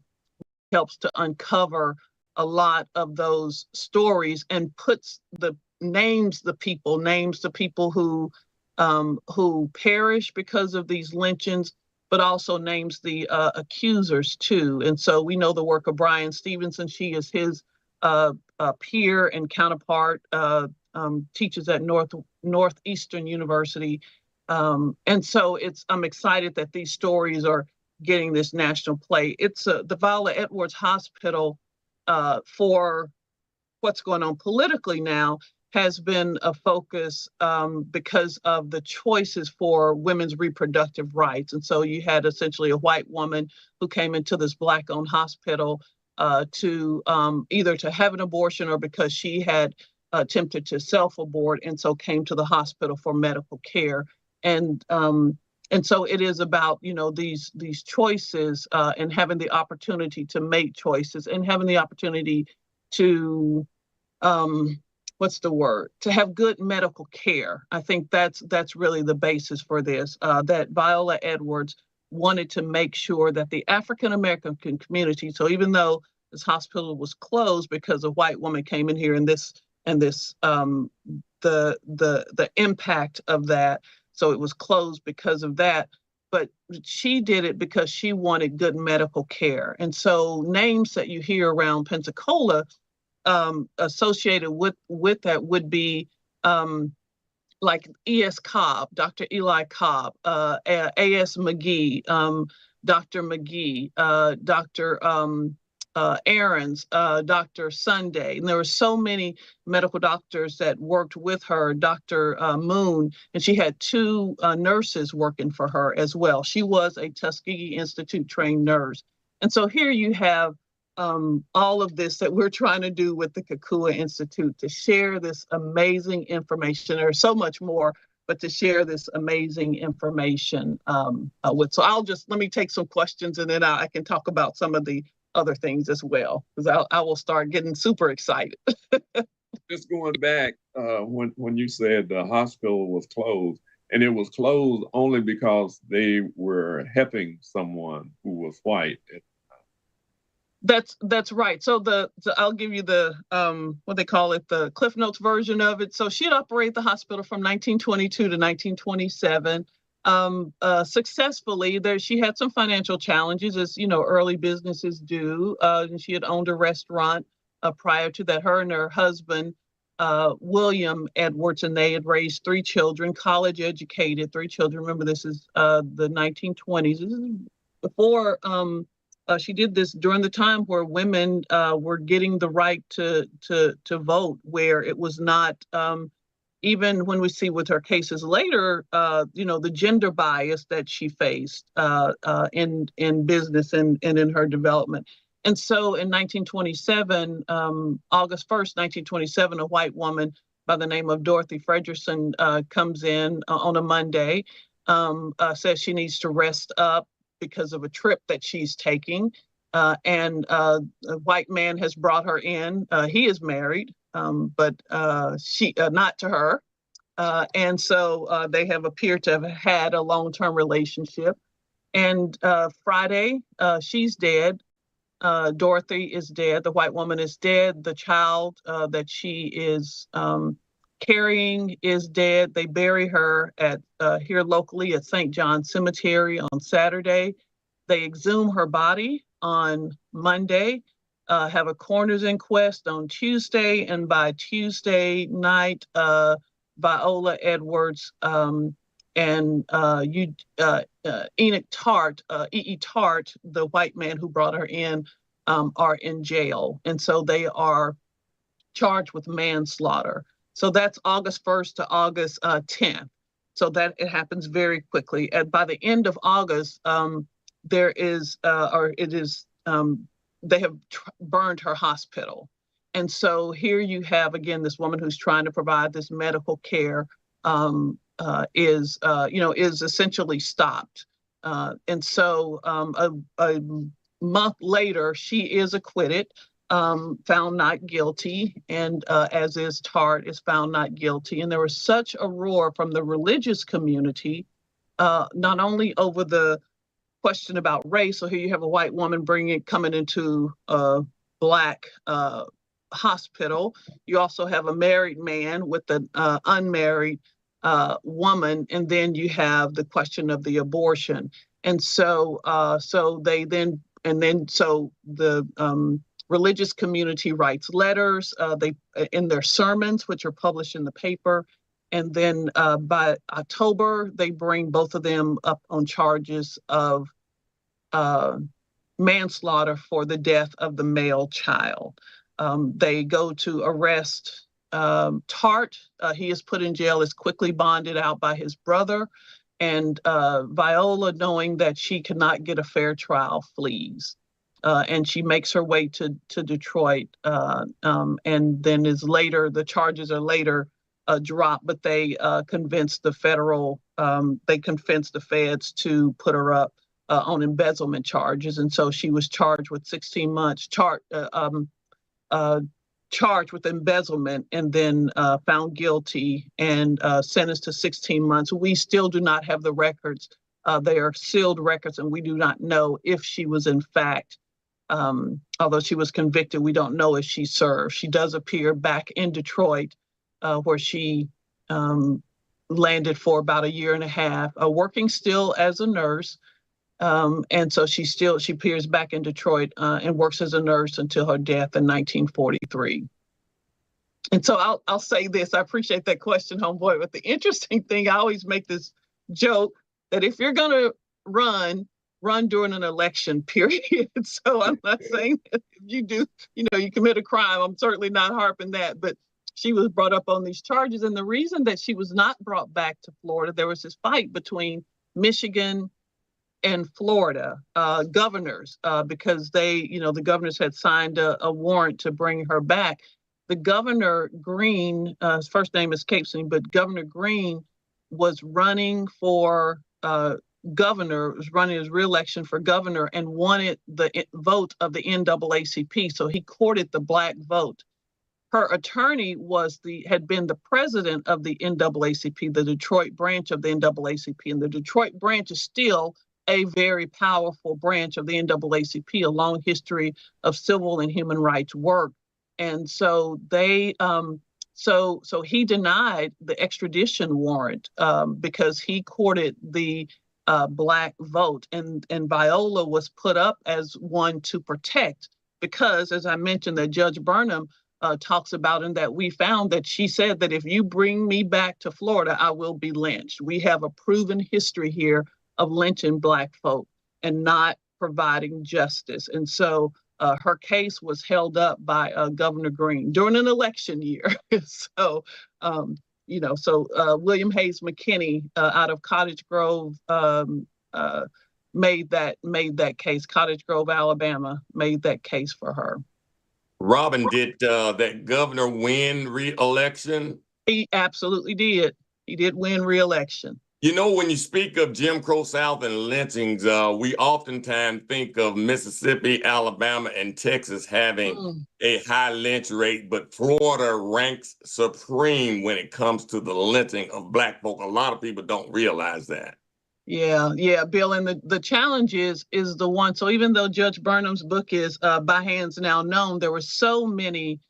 helps to uncover a lot of those stories and names the people who perish because of these lynchings, but also names the accusers too. And so we know the work of Brian Stevenson. She is his peer and counterpart, teaches at Northeastern University. And so I'm excited that these stories are getting this national play. It's the Viola Edwards Hospital for what's going on politically now has been a focus because of the choices for women's reproductive rights. And so you had essentially a white woman who came into this Black-owned hospital to either to have an abortion or because she had attempted to self-abort and so came to the hospital for medical care. And so it is about, these choices and having the opportunity to make choices and having the opportunity to to have good medical care. I think that's really the basis for this, that Viola Edwards wanted to make sure that the African-American community, so even though this hospital was closed because a white woman came in here and the impact of that, so it was closed because of that, but she did it because she wanted good medical care. And so names that you hear around Pensacola associated with that would be like E.S. Cobb, Dr. Eli Cobb, A.S. McGee, Dr. McGee, Dr. Aarons, Dr. Sunday. And there were so many medical doctors that worked with her, Dr. Moon, and she had 2 nurses working for her as well. She was a Tuskegee Institute trained nurse. And so here you have all of this that we're trying to do with the Kukua Institute to share this amazing information. There's so much more, but to share this amazing information with. So let me take some questions and then I can talk about some of the other things as well, because I will start getting super excited. Just going back, when you said the hospital was closed, and it was closed only because they were helping someone who was white. That's right. So I'll give you the what they call it, the Cliff Notes version of it. So she'd operate the hospital from 1922 to 1927 successfully. She had some financial challenges, as early businesses do. And she had owned a restaurant prior to that. Her and her husband William Edwards, and they had raised 3 children, college educated, 3 children. Remember, this is the 1920s. This is before she did this during the time where women were getting the right to vote, where it was not, even when we see with her cases later, the gender bias that she faced in business and in her development. And so in 1927, August 1st, 1927, a white woman by the name of Dorothy Frederickson comes in on a Monday, says she needs to rest up because of a trip that she's taking. And a white man has brought her in. He is married, but she not to her. And so they have appeared to have had a long-term relationship. And Friday, she's dead. Dorothy is dead. The white woman is dead. The child that she is carrying is dead. They bury her at here locally at St. John Cemetery on Saturday. They exhume her body on Monday, have a coroner's inquest on Tuesday, and by Tuesday night, Viola Edwards and Enoch Tart, E.E. Tart, the white man who brought her in, are in jail. And so they are charged with manslaughter. So that's August 1st to August 10th. So that it happens very quickly. And by the end of August, there is, they have burned her hospital. And so here you have, again, this woman who's trying to provide this medical care is essentially stopped. And so a month later, she is acquitted, found not guilty, and as is Tart, is found not guilty. And there was such a roar from the religious community, not only over the question about race. So here you have a white woman coming into a Black hospital. You also have a married man with an unmarried woman, and then you have the question of the abortion. And so the religious community writes letters, they in their sermons, which are published in the paper. And then by October, they bring both of them up on charges of manslaughter for the death of the male child. They go to arrest Tart. He is put in jail, is quickly bonded out by his brother. And Viola, knowing that she cannot get a fair trial, flees. And she makes her way to Detroit, and then the charges are later dropped, but they convinced the feds to put her up on embezzlement charges. And so she was charged with 16 months, charged with embezzlement, and then found guilty and sentenced to 16 months. We still do not have the records. They are sealed records, and we do not know if she was in fact, although she was convicted, we don't know if she served. She does appear back in Detroit, where she landed for about 1.5 years, working still as a nurse. And so she appears back in Detroit and works as a nurse until her death in 1943. And so I'll say this, I appreciate that question, homeboy, but the interesting thing, I always make this joke that if you're gonna run during an election, period. So I'm not saying that if you do, you commit a crime, I'm certainly not harping that, but she was brought up on these charges. And the reason that she was not brought back to Florida, there was this fight between Michigan and Florida governors, because the governors had signed a warrant to bring her back. The Governor Green, his first name escapes me, but Governor Green was running for governor, was running his reelection for governor, and wanted the vote of the NAACP. So he courted the Black vote. Her attorney had been the president of the NAACP, the Detroit branch of the NAACP, and the Detroit branch is still a very powerful branch of the NAACP, a long history of civil and human rights work. And so so he denied the extradition warrant because he courted the Black vote, and Viola was put up as one to protect, because, as I mentioned, that Judge Burnham talks about, and that we found that she said that if you bring me back to Florida, I will be lynched. We have a proven history here of lynching Black folk and not providing justice. And so her case was held up by Governor Green during an election year. So, William Hayes McKinney out of Cottage Grove made that case. Cottage Grove, Alabama, made that case for her. Robin, did that governor win re-election? He absolutely did. He did win re-election. You know, when you speak of Jim Crow South and lynchings, we oftentimes think of Mississippi, Alabama, and Texas having a high lynch rate, but Florida ranks supreme when it comes to the lynching of Black folk. A lot of people don't realize that. Yeah, Bill. And the challenge is the one. So even though Judge Burnham's book is by hands now known, there were so many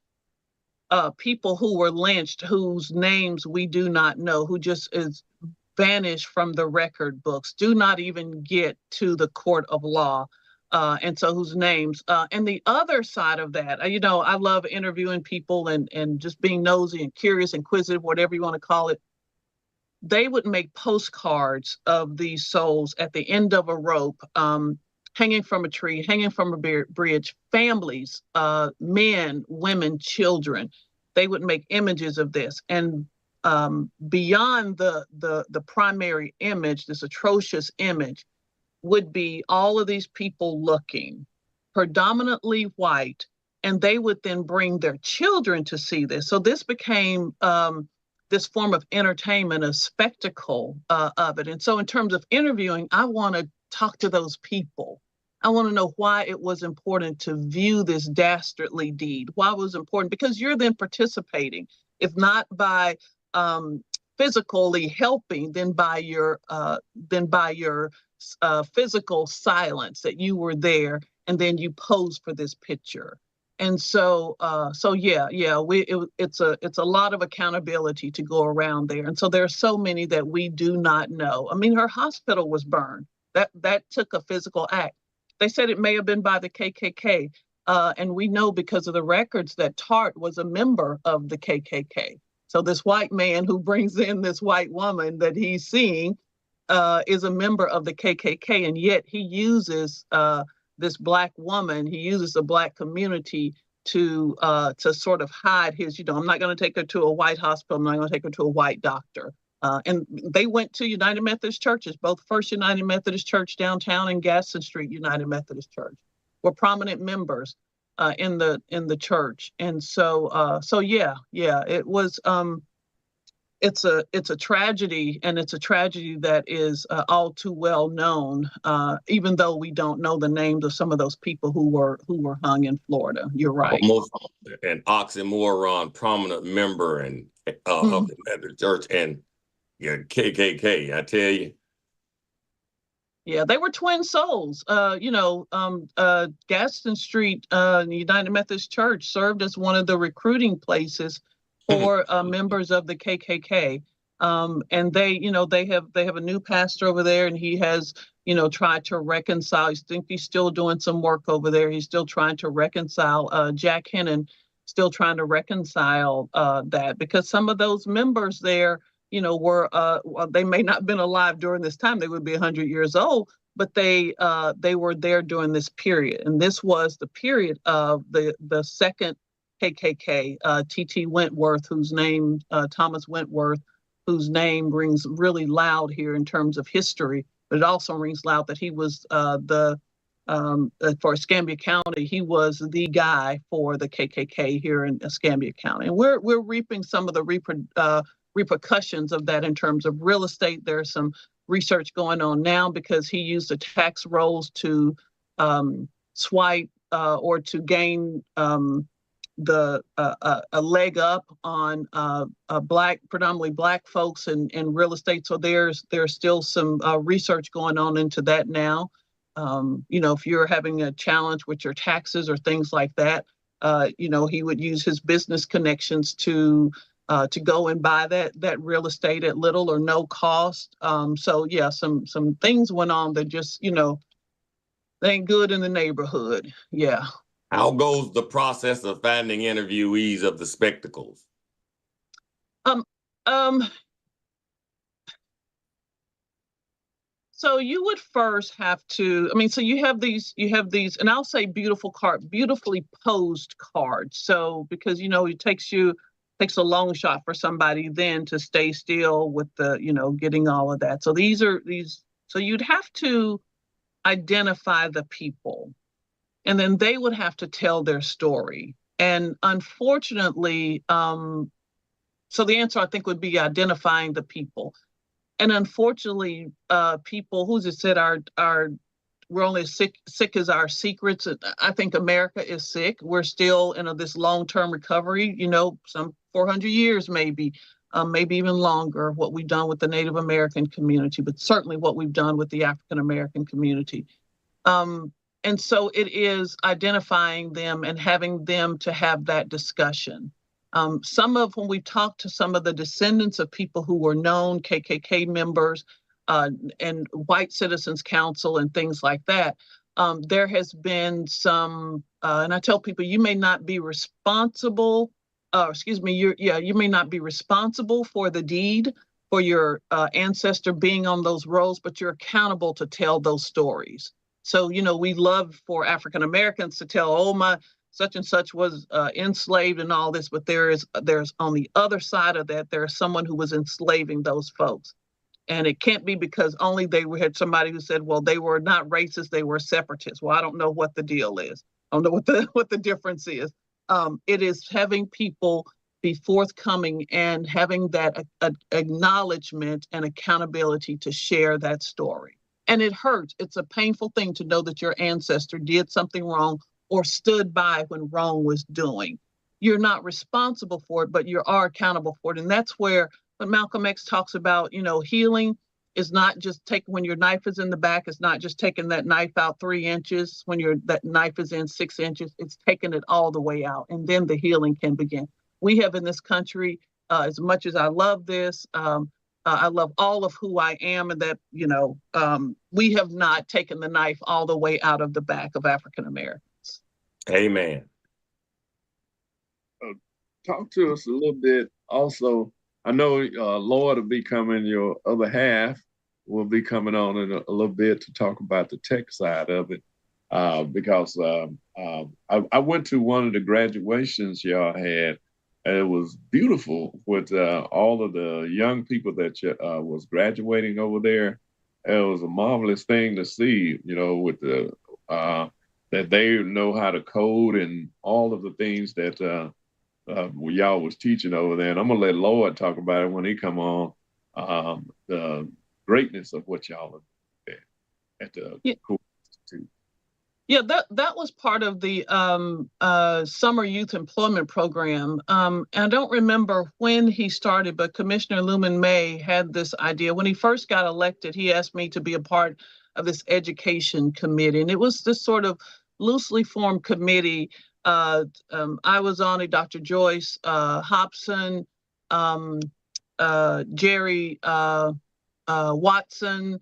people who were lynched whose names we do not know, who just is vanished from the record books, do not even get to the court of law. And so whose names, and the other side of that, I love interviewing people and just being nosy and curious, inquisitive, whatever you want to call it. They would make postcards of these souls at the end of a rope, hanging from a tree, hanging from a bridge, families, men, women, children. They would make images of this. And beyond the primary image, this atrocious image, would be all of these people looking predominantly white, and they would then bring their children to see this. So this became this form of entertainment, a spectacle of it. And so in terms of interviewing, I want to talk to those people. I want to know why it was important to view this dastardly deed, why it was important, because you're then participating, if not by physically helping, then by your physical silence, that you were there and then you pose for this picture. And so it's a lot of accountability to go around there. And so there are so many that we do not know. I mean, her hospital was burned. That took a physical act. They said it may have been by the KKK. And we know because of the records that Tart was a member of the KKK. So this white man who brings in this white woman that he's seeing is a member of the KKK. And yet he uses this Black woman, he uses the Black community to sort of hide his, I'm not going to take her to a white hospital, I'm not going to take her to a white doctor. And they went to United Methodist churches, both First United Methodist Church downtown and Gaston Street United Methodist Church were prominent members in the church. And so it was it's a tragedy, and it's a tragedy that is all too well known, even though we don't know the names of some of those people who were hung in Florida. You're right. Almost an oxymoron, prominent member of the Methodist Church and KKK. I tell you. Yeah, they were twin souls. Gaston Street United Methodist Church served as one of the recruiting places for members of the KKK. And they have a new pastor over there, and he has, tried to reconcile. I think he's still doing some work over there. He's still trying to reconcile. Jack Hennon still trying to reconcile that, because some of those members there, were they may not have been alive during this time. They would be 100 years old, but they were there during this period. And this was the period of the second KKK, T.T. Wentworth, whose name, Thomas Wentworth, whose name rings really loud here in terms of history, but it also rings loud that he was for Escambia County, he was the guy for the KKK here in Escambia County. And we're reaping some of the repercussions of that in terms of real estate. There's some research going on now because he used the tax rolls to swipe or to gain a leg up on predominantly Black folks in real estate. So there's still some research going on into that now. If you're having a challenge with your taxes or things like that, he would use his business connections to go and buy that real estate at little or no cost. Some things went on that just, they ain't good in the neighborhood. Yeah. How goes the process of finding interviewees of the spectacles? So you would first have to, I mean, so you have these, and I'll say beautifully posed cards. So because, it takes a long shot for somebody then to stay still with the, getting all of that. So so you'd have to identify the people, and then they would have to tell their story. And unfortunately, so the answer I think would be identifying the people. And unfortunately, people, who's it said, we're only as sick as our secrets. I think America is sick. We're still in this long-term recovery, some 400 years maybe even longer, what we've done with the Native American community, but certainly what we've done with the African American community. And so it is identifying them and having them to have that discussion. When we talked to some of the descendants of people who were known KKK members and White Citizens Council and things like that, there has been some, and I tell people, you may not be responsible, you may not be responsible for the deed, for your ancestor being on those rolls, but you're accountable to tell those stories. So, we love for African Americans to tell, my such and such was enslaved and all this, but there's on the other side of that, there's someone who was enslaving those folks. And it can't be because only had somebody who said, well, they were not racist, they were separatists. Well, I don't know what the deal is. I don't know what the difference is. It is having people be forthcoming and having that acknowledgement and accountability to share that story. And it hurts. It's a painful thing to know that your ancestor did something wrong or stood by when wrong was doing. You're not responsible for it, but you are accountable for it. And that's where Malcolm X talks about, healing is not just when your knife is in the back, it's not just taking that knife out 3 inches when that knife is in 6 inches, it's taking it all the way out. And then the healing can begin. We have in this country, as much as I love this, I love all of who I am, and that, we have not taken the knife all the way out of the back of African Americans. Amen. Talk to us a little bit also. I know Lord will be coming, your other half will be coming on in a little bit to talk about the tech side of it, because I went to one of the graduations y'all had, and it was beautiful with all of the young people that was graduating over there. It was a marvelous thing to see, with the that they know how to code and all of the things that y'all was teaching over there. And I'm gonna let Lord talk about it when he come on, the greatness of what y'all are at the Cool Institute. Yeah, that was part of the Summer Youth Employment Program. And I don't remember when he started, but Commissioner Luman May had this idea. When he first got elected, he asked me to be a part of this education committee. And it was this sort of loosely formed committee. I was on it, Dr. Joyce Hobson, Jerry Watson,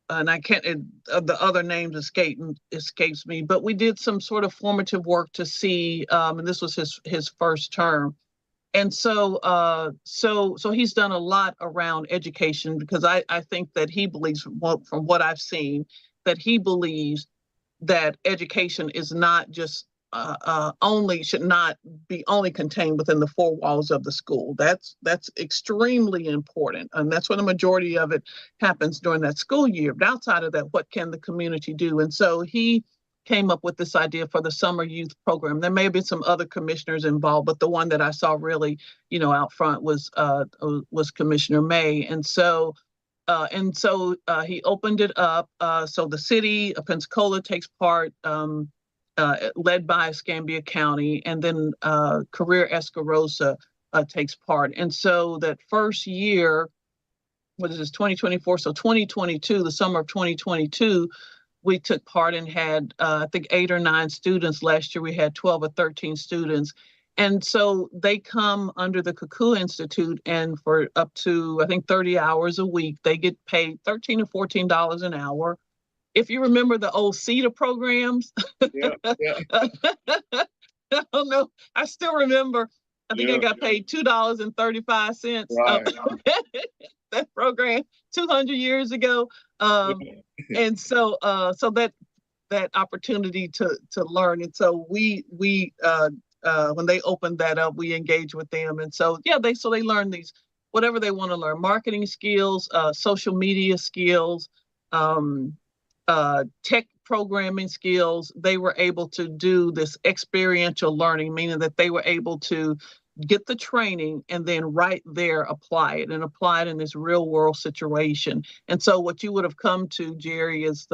and I can't, the other names escapes me, but we did some sort of formative work to see, and this was his first term. And so he's done a lot around education, because I think that he believes, from what I've seen, that he believes that education is not just should not be only contained within the 4 walls of the school. That's extremely important, and that's where the majority of it happens during that school year. But outside of that, what can the community do? And so he came up with this idea for the summer youth program. There may have been some other commissioners involved, but the one that I saw really, out front was Commissioner May. And so he opened it up. So the city of Pensacola takes part, led by Escambia County, and then Career Escarosa takes part. And so that first year, what is this, 2024? So 2022, the summer of 2022, we took part and had, I think, 8 or 9 students. Last year, we had 12 or 13 students. And so they come under the Cuckoo Institute, and for up to, I think, 30 hours a week, they get paid $13 or $14 an hour. if you remember the old CETA programs. Yeah, yeah. I don't know. I still remember. I think I got paid $2.35. Right. That program 200 years ago. And so that opportunity to learn. And so we when they opened that up, we engaged with them. And so they learn these whatever they want to learn: marketing skills, social media skills, tech programming skills. They were able to do this experiential learning, meaning that they were able to get the training and then right there apply it in this real world situation. And so what you would have come to, Jerry, is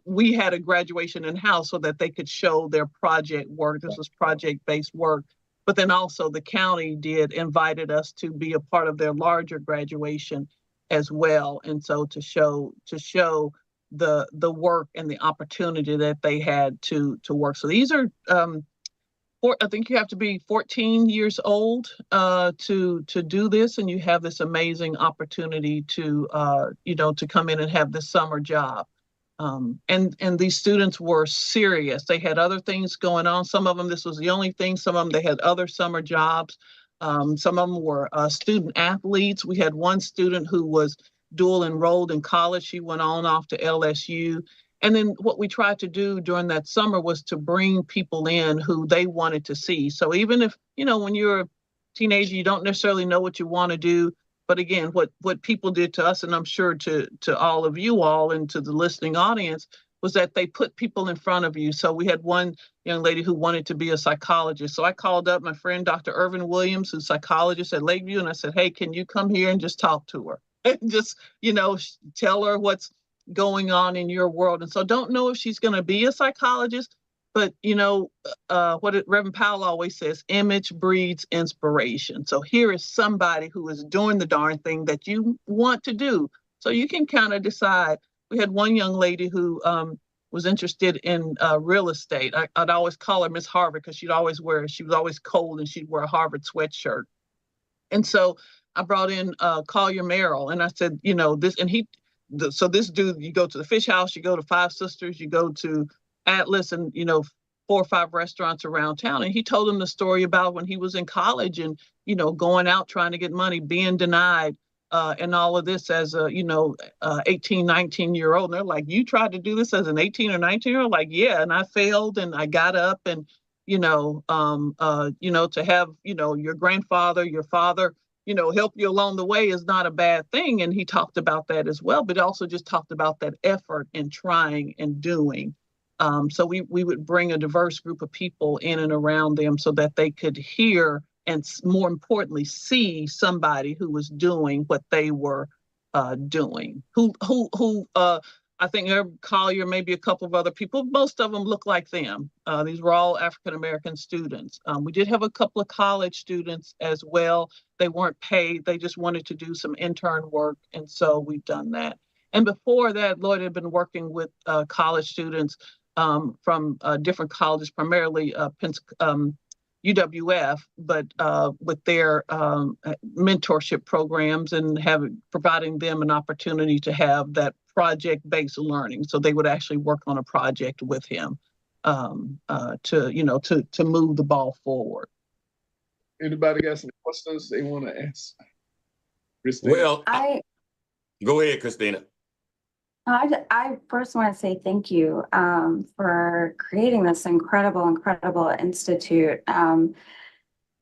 we had a graduation in-house so that they could show their project work. This was project-based work. But then also the county invited us to be a part of their larger graduation as well. And so to show the work and the opportunity that they had to work. So these are I think you have to be 14 years old to do this, and you have this amazing opportunity to come in and have this summer job. And these students were serious. They had other things going on. Some of them, this was the only thing. Some of them, they had other summer jobs. Some of them were student athletes. We had one student who was dual enrolled in college. She went on off to LSU. And then what we tried to do during that summer was to bring people in who they wanted to see. So even if, when you're a teenager, you don't necessarily know what you want to do. But again, what people did to us, and I'm sure to all of you all and to the listening audience, was that they put people in front of you. So we had one young lady who wanted to be a psychologist. So I called up my friend, Dr. Irvin Williams, who's a psychologist at Lakeview. And I said, hey, can you come here and just talk to her? And just, tell her what's going on in your world. And so don't know if she's going to be a psychologist, but Reverend Powell always says, image breeds inspiration. So here is somebody who is doing the darn thing that you want to do. So you can kind of decide. We had one young lady who was interested in real estate. I'd always call her Miss Harvard because she was always cold and she'd wear a Harvard sweatshirt. And so I brought in Collier Merrill, and I said, this, and so this dude, you go to the Fish House, you go to Five Sisters, you go to Atlas, and 4 or 5 restaurants around town. And he told them the story about when he was in college and going out trying to get money, being denied, and all of this as a 18, 19-year-old. And they're like, you tried to do this as an 18 or 19-year-old? Like, yeah, and I failed, and I got up, and to have your grandfather, your father, help you along the way is not a bad thing. And he talked about that as well, but also just talked about that effort and trying and doing. So we would bring a diverse group of people in and around them so that they could hear and more importantly, see somebody who was doing what they were doing, who I think Herb Collier, maybe a couple of other people, most of them look like them. These were all African-American students. We did have a couple of college students as well. They weren't paid. They just wanted to do some intern work. And so we've done that. And before that, Lloyd had been working with college students from different colleges, primarily UWF, but with their mentorship programs and providing them an opportunity to have that project-based learning. So they would actually work on a project with him to move the ball forward. Anybody got some questions they want to ask? Christina? Well, go ahead, Christina. I first want to say thank you for creating this incredible institute.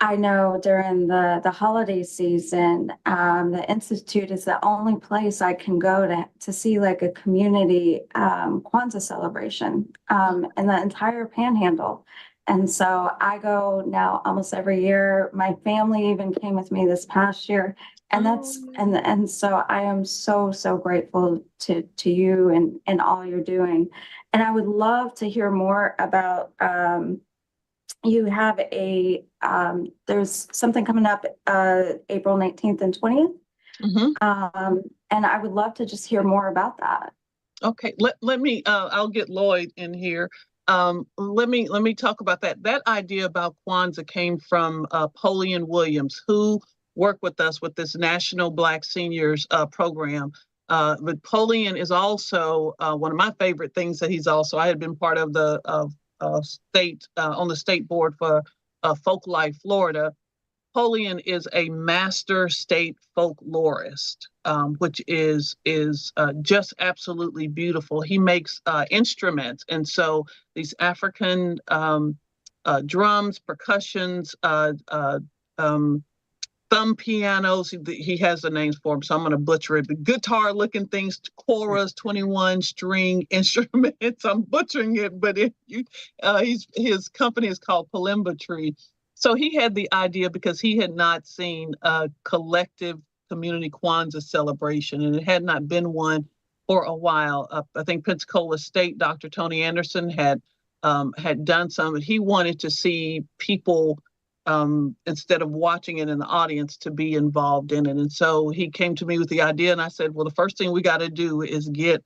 I know during the holiday season, the institute is the only place I can go to see like a community Kwanzaa celebration in the entire Panhandle. And so I go now almost every year. My family even came with me this past year. And and so I am so grateful to you and all you're doing. And I would love to hear more about you have there's something coming up April 19th and 20th. Mm-hmm. And I would love to just hear more about that. Okay, let me I'll get Lloyd in here. Let me talk about that. That idea about Kwanzaa came from Polian Williams, who worked with us with this National Black Seniors program. But Polian is also one of my favorite things that he's also. I had been part of the state on the state board for Folk Life Florida. Polian is a master state folklorist, which is just absolutely beautiful. He makes instruments, and so these African drums, percussions, thumb pianos. He has the names for them, so I'm going to butcher it. The guitar-looking things, choras, 21-string instruments. I'm butchering it, but his company is called Palimba Tree. So he had the idea because he had not seen a collective community Kwanzaa celebration, and it had not been one for a while. I think Pensacola State, Dr. Tony Anderson had done some, but he wanted to see people, instead of watching it in the audience, to be involved in it. And so he came to me with the idea, and I said, well, the first thing we got to do is get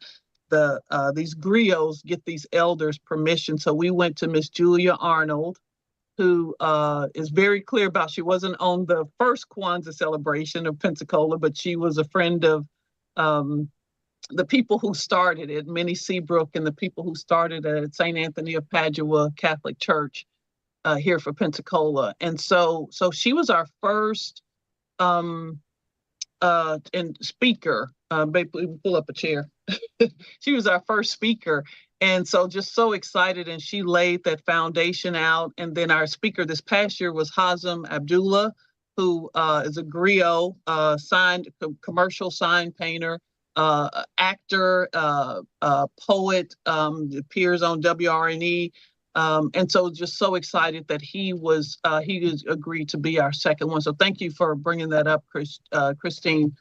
these griots, get these elders permission. So we went to Miss Julia Arnold, who is very clear about, she wasn't on the first Kwanzaa celebration of Pensacola, but she was a friend of the people who started it, Minnie Seabrook, and the people who started it at St. Anthony of Padua Catholic Church here for Pensacola. And so she was our first and speaker. Pull up a chair. She was our first speaker. And so just so excited, and she laid that foundation out. And then our speaker this past year was Hazem Abdullah, who is a griot, commercial sign painter, actor, poet, appears on WRNE. And so just so excited that he agreed to be our second one. So thank you for bringing that up, Christina,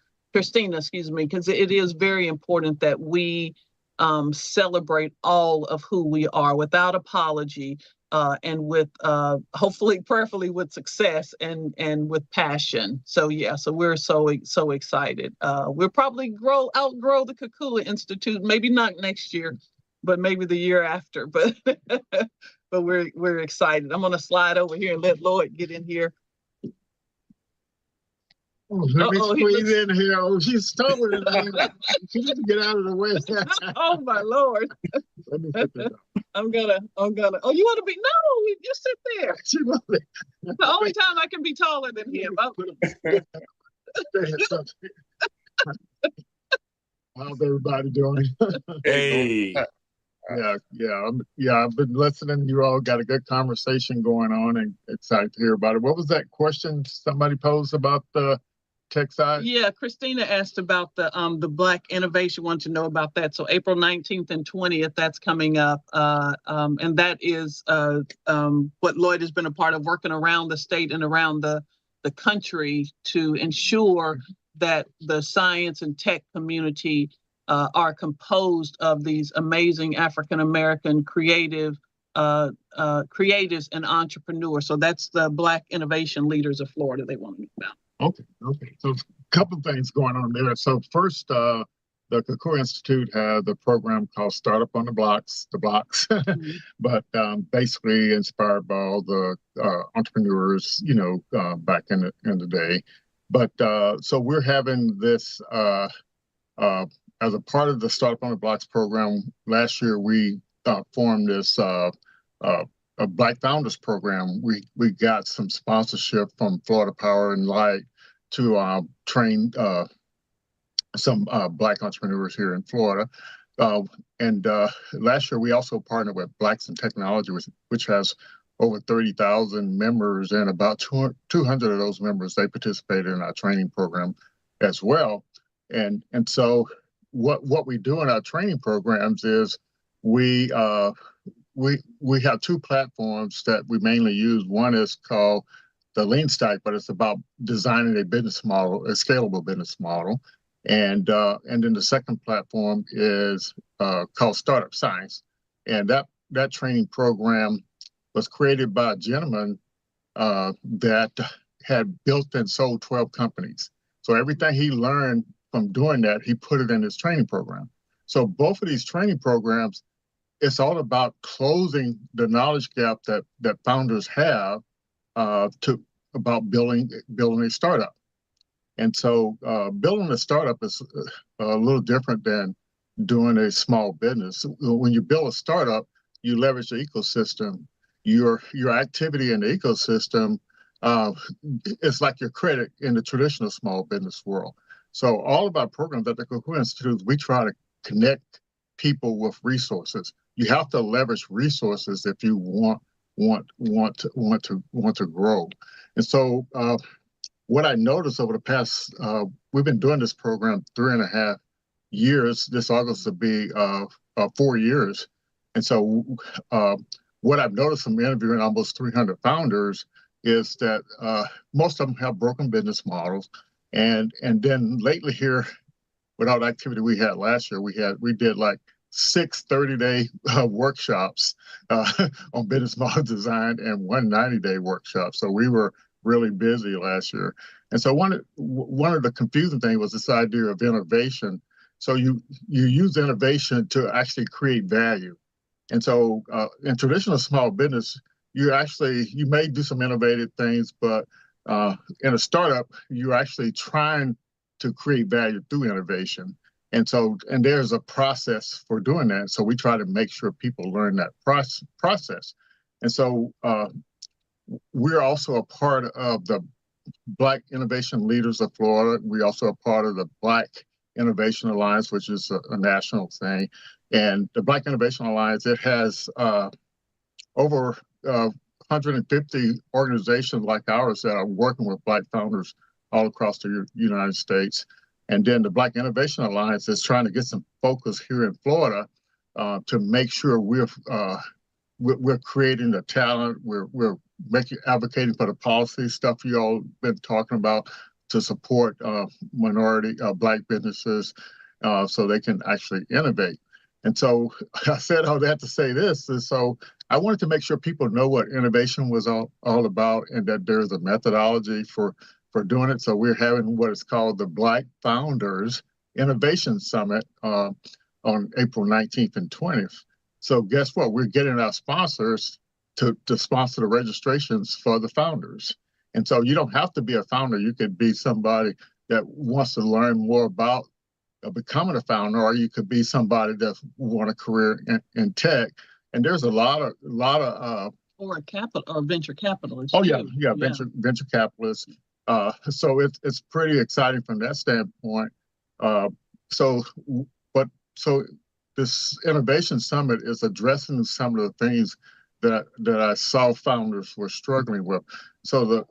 excuse me, because it is very important that we celebrate all of who we are without apology, and with hopefully, prayerfully, with success and with passion. So yeah, so we're so excited. We'll probably outgrow the Kakula Institute, maybe not next year, but maybe the year after. But but we're excited. I'm gonna slide over here and let Lloyd get in here. Let me squeeze in here. Oh, she's stubborn. She needs to get out of the way. Oh my Lord. Let me sit this up. I'm gonna. Oh, you want to be? No, you sit there. The only time I can be taller than him. How's everybody doing? Hey. Yeah. I've been listening. You all got a good conversation going on, and excited to hear about it. What was that question somebody posed about the tech side? Yeah, Christina asked about the Black Innovation. Want to know about that. So April 19th and 20th, that's coming up, and that is what Lloyd has been a part of, working around the state and around the country to ensure that the science and tech community are composed of these amazing African-American creatives and entrepreneurs. So that's the Black Innovation Leaders of Florida they want to know about. Okay. So a couple of things going on there. So first, the Kakula Institute has a program called Startup on the Blocks, mm-hmm. But basically inspired by all the entrepreneurs, back in the day. But so we're having this as a part of the Startup on the Blocks program. Last year, we formed this a Black Founders program. We got some sponsorship from Florida Power and Light to train some Black entrepreneurs here in Florida. And last year, we also partnered with Blacks in Technology, which has over 30,000 members, and about 200 of those members, they participated in our training program as well. And so what we do in our training programs is we have two platforms that we mainly use. One is called the Lean Stack, but it's about designing a business model, a scalable business model. And then the second platform is called Startup Science. And that training program was created by a gentleman that had built and sold 12 companies. So everything he learned from doing that, he put it in his training program. So both of these training programs, it's all about closing the knowledge gap that founders have about building a startup. And so building a startup is a little different than doing a small business. When you build a startup, you leverage the ecosystem. Your activity in the ecosystem is like your credit in the traditional small business world. So all of our programs at the Cocoon Institute, we try to connect people with resources. You have to leverage resources if you want to grow. And so what I noticed over the past, we've been doing this program 3.5 years. This August will be 4 years. And so what I've noticed from interviewing almost 300 founders is that most of them have broken business models. And then lately here, without activity we had last year, we did like 6 30-day workshops on business model design and 1 90-day workshop. So we were really busy last year. And so one of the confusing things was this idea of innovation. So you use innovation to actually create value. And so in traditional small business, you may do some innovative things, but in a startup, you're actually trying to create value through innovation. And there's a process for doing that. So we try to make sure people learn that process. And so we're also a part of the Black Innovation Leaders of Florida. We also are part of the Black Innovation Alliance, which is a national thing. And the Black Innovation Alliance, it has over 150 organizations like ours that are working with Black founders all across the United States. And then the Black Innovation Alliance is trying to get some focus here in Florida to make sure we're creating the talent, we're advocating for the policy stuff you all been talking about to support minority Black businesses so they can actually innovate. And so I said all that to say this, and so I wanted to make sure people know what innovation was all about and that there's a methodology for doing it. So we're having what is called the Black Founders Innovation Summit on April 19th and 20th. So guess what? We're getting our sponsors to sponsor the registrations for the founders. And so you don't have to be a founder. You could be somebody that wants to learn more about becoming a founder, or you could be somebody that want a career in tech. And there's a lot of or venture capitalists. Oh yeah, venture capitalists. So it's pretty exciting from that standpoint. So this innovation summit is addressing some of the things that I saw founders were struggling with. So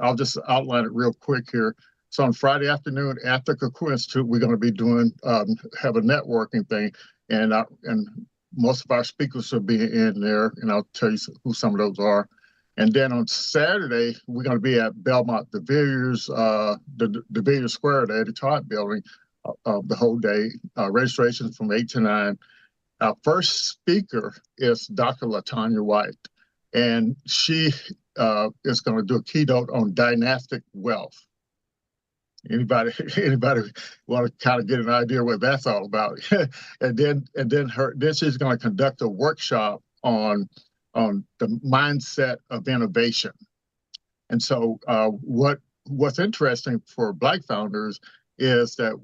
I'll just outline it real quick here. So on Friday afternoon at the Cocoon Institute, we're going to be doing have a networking thing, and most of our speakers will be in there, and I'll tell you who some of those are. And then on Saturday, we're going to be at Belmont, the Villiers Square, the Eddie Todd building, the whole day. Registration from 8 to 9. Our first speaker is Dr. LaTanya White, and she is going to do a keynote on dynastic wealth. Anybody want to kind of get an idea what that's all about? and then she's going to conduct a workshop on the mindset of innovation. And so what's interesting for Black founders is that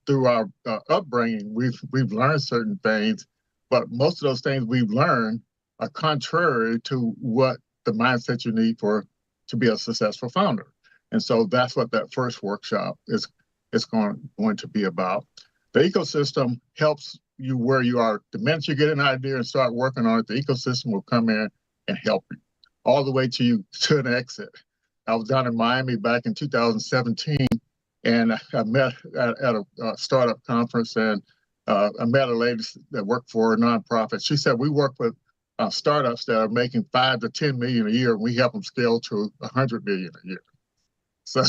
through our upbringing, we've learned certain things, but most of those things we've learned are contrary to what the mindset you need to be a successful founder. And so that's what that first workshop is going to be about. The ecosystem helps you where you are. The minute you get an idea and start working on it, the ecosystem will come in and help you all the way to an exit. I was down in Miami back in 2017, and I met at a startup conference, and I met a lady that worked for a nonprofit. She said, we work with startups that are making 5 to 10 million a year, and we help them scale to 100 million a year. So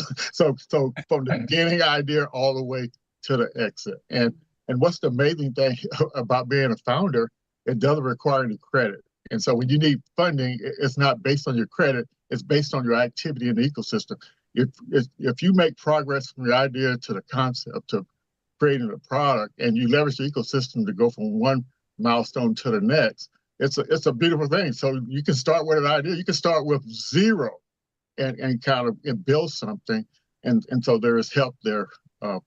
from the beginning idea all the way to the exit. And what's the amazing thing about being a founder, it doesn't require any credit. And so when you need funding, it's not based on your credit, it's based on your activity in the ecosystem. If you make progress from your idea to the concept to creating a product, and you leverage the ecosystem to go from one milestone to the next, it's a beautiful thing. So you can start with an idea, you can start with zero and kind of build something. and so there is help there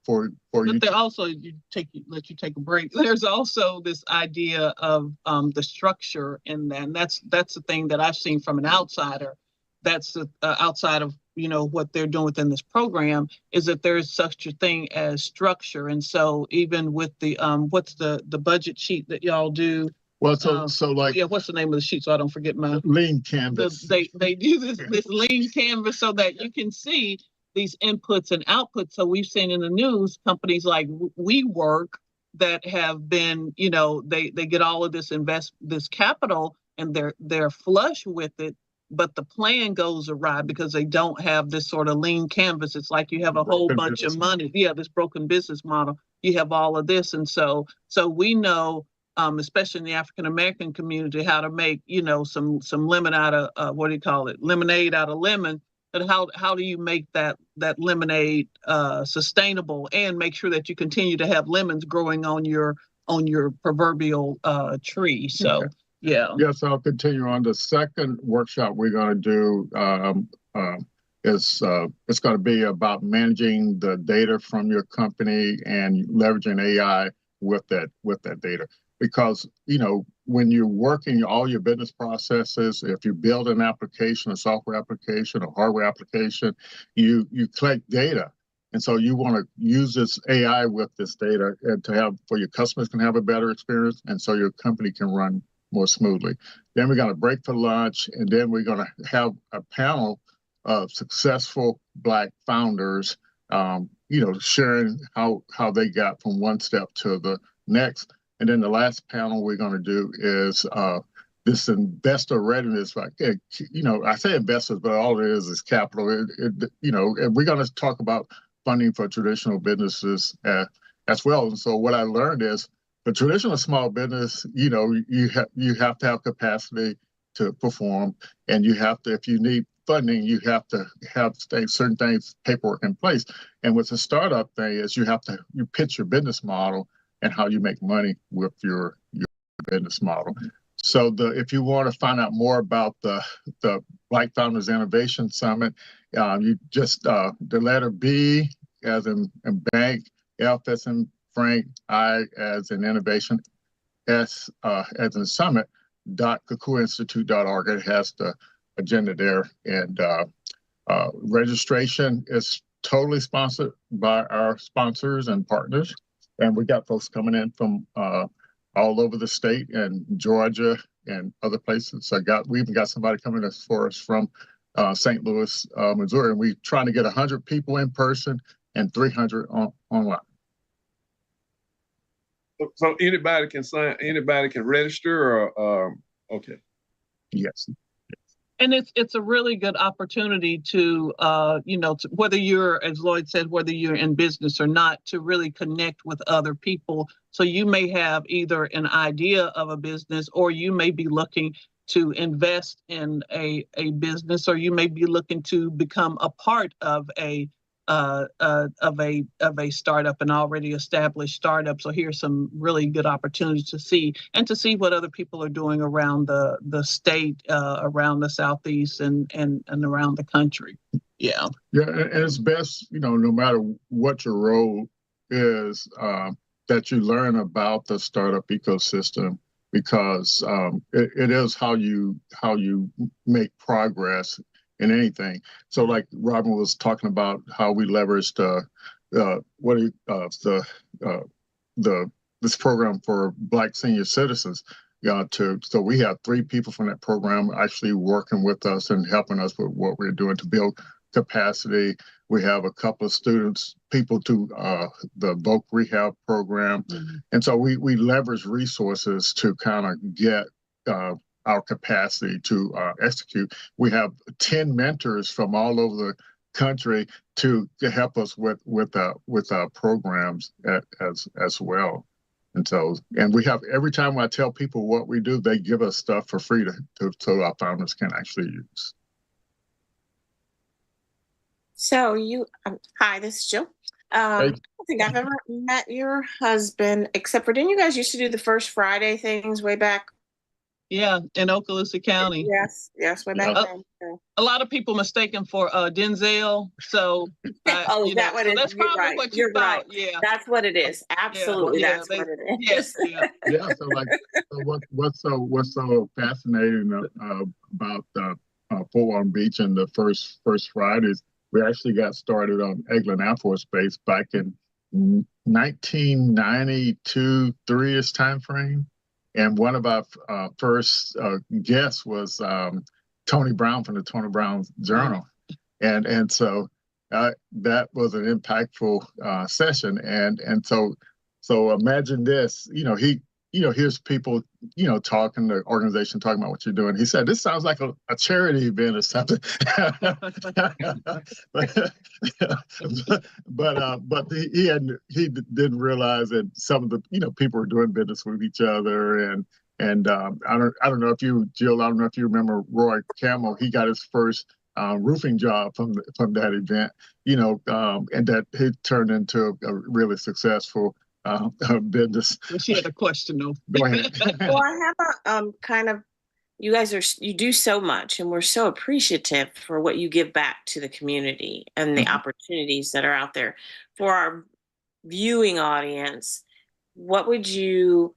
for But you. there also, let you take a break. There's also this idea of the structure in that. And that's the thing that I've seen from an outsider. That's outside of, you know, what they're doing within this program, is that there's such a thing as structure. And so even with the what's the budget sheet that y'all do? Well, so like, yeah, what's the name of the sheet so I don't forget my lean canvas. They do this lean canvas so that you can see these inputs and outputs. So we've seen in the news companies like WeWork that have been, you know, they get all of this this capital and they're flush with it, but the plan goes awry because they don't have this sort of lean canvas. It's like you have a whole bunch of money. Yeah, this broken business model. You have all of this, and so we know, especially in the African American community, how to make, you know, some lemon out of what do you call it? Lemonade out of lemon. And how do you make that lemonade sustainable and make sure that you continue to have lemons growing on your proverbial tree? So okay. Yeah. So I'll continue on. The second workshop we're going to do it's going to be about managing the data from your company and leveraging AI with that data. Because, you know, when you're working all your business processes, if you build an application, a software application, a hardware application, you collect data. And so you want to use this AI with this data and for your customers can have a better experience. And so your company can run more smoothly. Then we're going to break for lunch, and then we're going to have a panel of successful Black founders, you know, sharing how they got from one step to the next. And then the last panel we're going to do is this investor readiness. Like, you know, I say investors, but all it is capital. You know, and we're going to talk about funding for traditional businesses as well. And so what I learned is for traditional small business, you know, you have to have capacity to perform, and you have to, if you need funding, you have to have certain things, paperwork in place. And with the startup thing is you pitch your business model and how you make money with your business model. So if you want to find out more about the Black Founders Innovation Summit, you just the letter B as in bank, F as in Frank, I as in innovation, S as in summit, .kakuinstitute.org. It has the agenda there. And registration is totally sponsored by our sponsors and partners. And we got folks coming in from all over the state and Georgia and other places. So we even got somebody coming for us from St. Louis, Missouri. And we're trying to get 100 people in person and 300 online. So anybody can sign, anybody can register, or okay. Yes. And it's a really good opportunity to, you know, whether you're, as Lloyd said, whether you're in business or not, to really connect with other people. So you may have either an idea of a business, or you may be looking to invest in a business, or you may be looking to become a part of a startup, an already established startup. So here's some really good opportunities to see what other people are doing around the state, around the Southeast and around the country. Yeah. Yeah, and it's best, you know, no matter what your role is, that you learn about the startup ecosystem, because it is how you make progress in anything. So like Robin was talking about how we leveraged this program for Black senior citizens. So we have 3 people from that program actually working with us and helping us with what we're doing to build capacity. We have a couple of people to the voc rehab program. Mm-hmm. And so we leverage resources to kind of get our capacity to execute. We have 10 mentors from all over the country to help us with our programs as well. And we have, every time I tell people what we do, they give us stuff for free so our founders can actually use. So hi, this is Jill. I don't think I've ever met your husband, except for, didn't you guys used to do the First Friday things way back Yeah, in Okaloosa County. Yes, yes, we're back home. A lot of people mistaken for Denzel. So, oh, is that what so it is? that's probably right. what you You're thought. right. Yeah, that's what it is. Absolutely, yeah, that's what it is. Yes, yeah. Yeah. So like, what's so fascinating about Fort Walton Beach and the first Fridays? We actually got started on Eglin Air Force Base back in 1992, 3-ish time frame. And one of our first guests was Tony Brown from the Tony Brown Journal. And so that was an impactful session. And so imagine this, here's people, talking, the organization talking about what you're doing. He said, this sounds like a charity event or something. but he didn't realize that some of the, people were doing business with each other. And I don't know if you, Jill, I don't know if you remember Roy Camel. He got his first roofing job from that event, and that he turned into a really successful business. She had a question though. Go ahead. Well, I have a kind of, you do so much, and we're so appreciative for what you give back to the community and the opportunities that are out there. For our viewing audience, what would you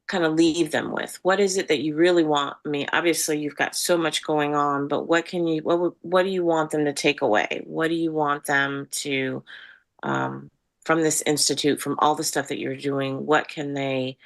kind of leave them with? What is it that you really want? I mean, obviously you've got so much going on, but what do you want them to take away? What do you want them to, from this institute, from all the stuff that you're doing, what can they,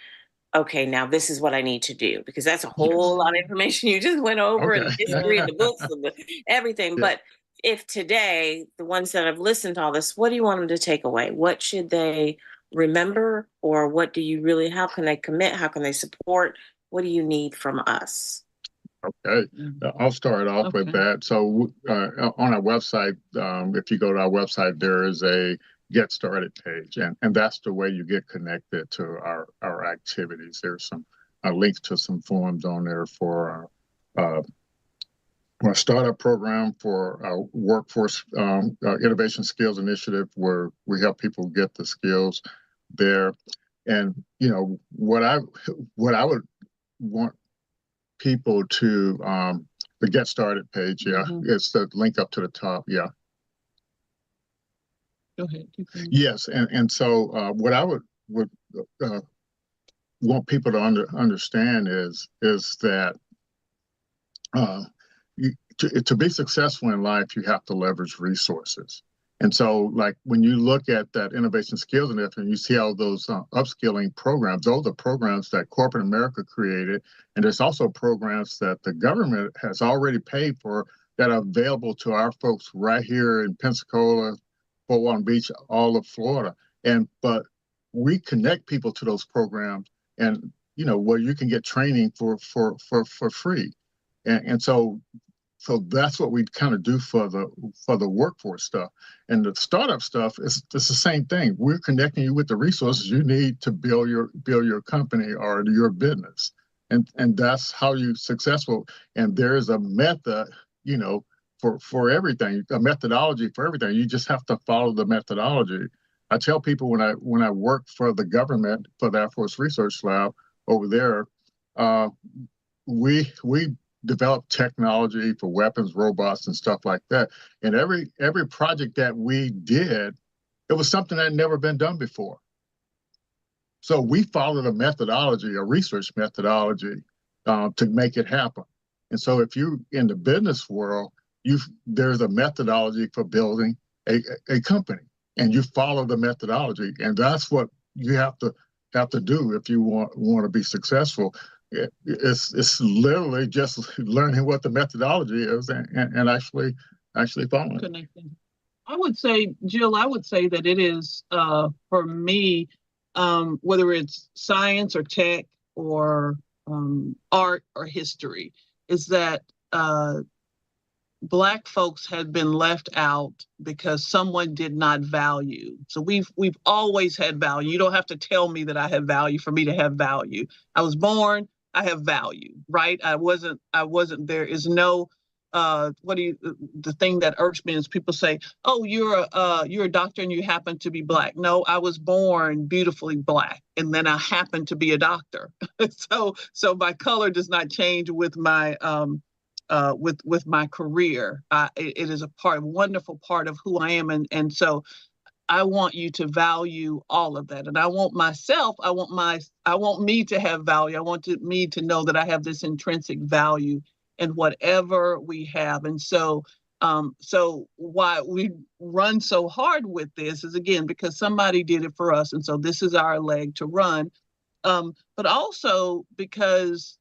okay, now this is what I need to do? Because that's a whole lot of information you just went over, and the history and the books and everything. Yeah. But if today, the ones that have listened to all this, what do you want them to take away? What should they remember, or what do you really, how can they commit? How can they support? What do you need from us? Okay, I'll start off with that. So on our website, if you go to our website, there is a Get Started page, and that's the way you get connected to our activities. There's some links to some forms on there for our startup program, for our workforce innovation skills initiative, where we help people get the skills there. And what I would want people to the Get Started page, it's the link up to the top, Go ahead. Yes, and so what I would want people to understand is that to be successful in life, you have to leverage resources. And so, like, when you look at that innovation skills initiative, and you see all those upskilling programs, those are programs that corporate America created. And there's also programs that the government has already paid for that are available to our folks right here in Pensacola, Fort Walton Beach, all of Florida. But we connect people to those programs, and where you can get training for free. And so that's what we kind of do for the workforce stuff. And the startup stuff it's the same thing. We're connecting you with the resources you need to build your company or your business. And that's how you're successful. And there is a method, for everything, a methodology for everything. You just have to follow the methodology. I tell people when I work for the government, for the Air Force Research Lab over there, we develop technology for weapons, robots, and stuff like that. And every project that we did, it was something that had never been done before. So we followed a methodology, a research methodology, to make it happen. And so if you're in the business world, there's a methodology for building a company, and you follow the methodology, and that's what you have to do if you want to be successful. It's literally just learning what the methodology is and actually following it. I would say, Jill, that it is for me, whether it's science or tech or art or history, is that Black folks had been left out because someone did not value. So we've always had value. You don't have to tell me that I have value for me to have value. I was born, I have value, right? I wasn't, there is no the thing that irks me is people say, oh, you're a doctor and you happen to be Black. No, I was born beautifully Black, and then I happen to be a doctor. So my color does not change with my with my career. It is a wonderful part of who I am, and so I want you to value all of that. And I want me to have value. I want me to know that I have this intrinsic value in whatever we have. And so why we run so hard with this is, again, because somebody did it for us. And so this is our leg to run. But also because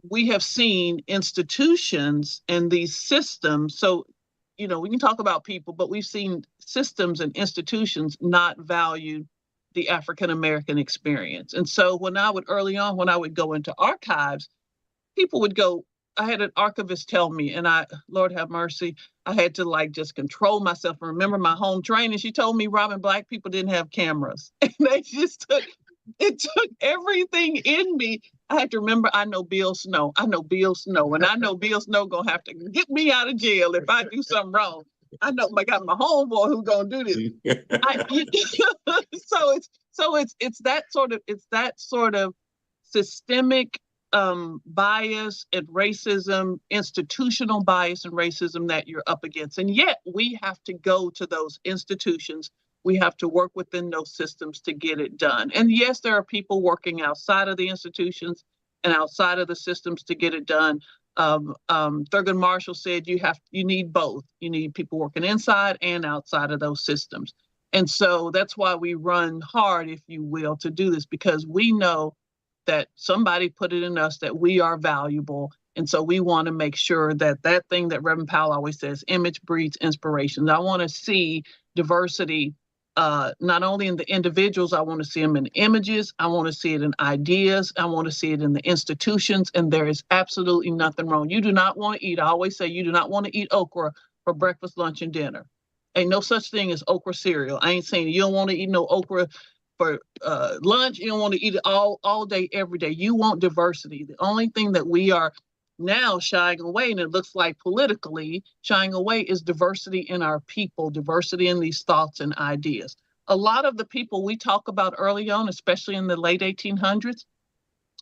we have seen institutions and these systems. So, we can talk about people, but we've seen systems and institutions not value the African-American experience. And so early on, when I would go into archives, people would go, I had an archivist tell me, and Lord have mercy, I had to just control myself and remember my home training. She told me, Robin, Black people didn't have cameras. And they just took everything in me. I had to remember, I know Bill Snow. And I know Bill Snow gonna have to get me out of jail if I do something wrong. I know I got my homeboy who's gonna do this. So it's that sort of systemic bias and racism, institutional bias and racism that you're up against. And yet we have to go to those institutions. We have to work within those systems to get it done. And yes, there are people working outside of the institutions and outside of the systems to get it done. Thurgood Marshall said you need both. You need people working inside and outside of those systems. And so that's why we run hard, if you will, to do this, because we know that somebody put it in us that we are valuable. And so we want to make sure that thing that Reverend Powell always says, image breeds inspiration. I want to see diversity, not only in the individuals, I want to see them in images, I want to see it in ideas, I want to see it in the institutions, and there is absolutely nothing wrong. You do not want to eat, I always say, you do not want to eat okra for breakfast, lunch, and dinner. Ain't no such thing as okra cereal. I ain't saying you don't want to eat no okra for lunch, you don't want to eat it all day, every day. You want diversity. The only thing that we are now shying away, and it looks like politically shying away, is diversity in our people, diversity in these thoughts and ideas. A lot of the people we talk about early on, especially in the late 1800s,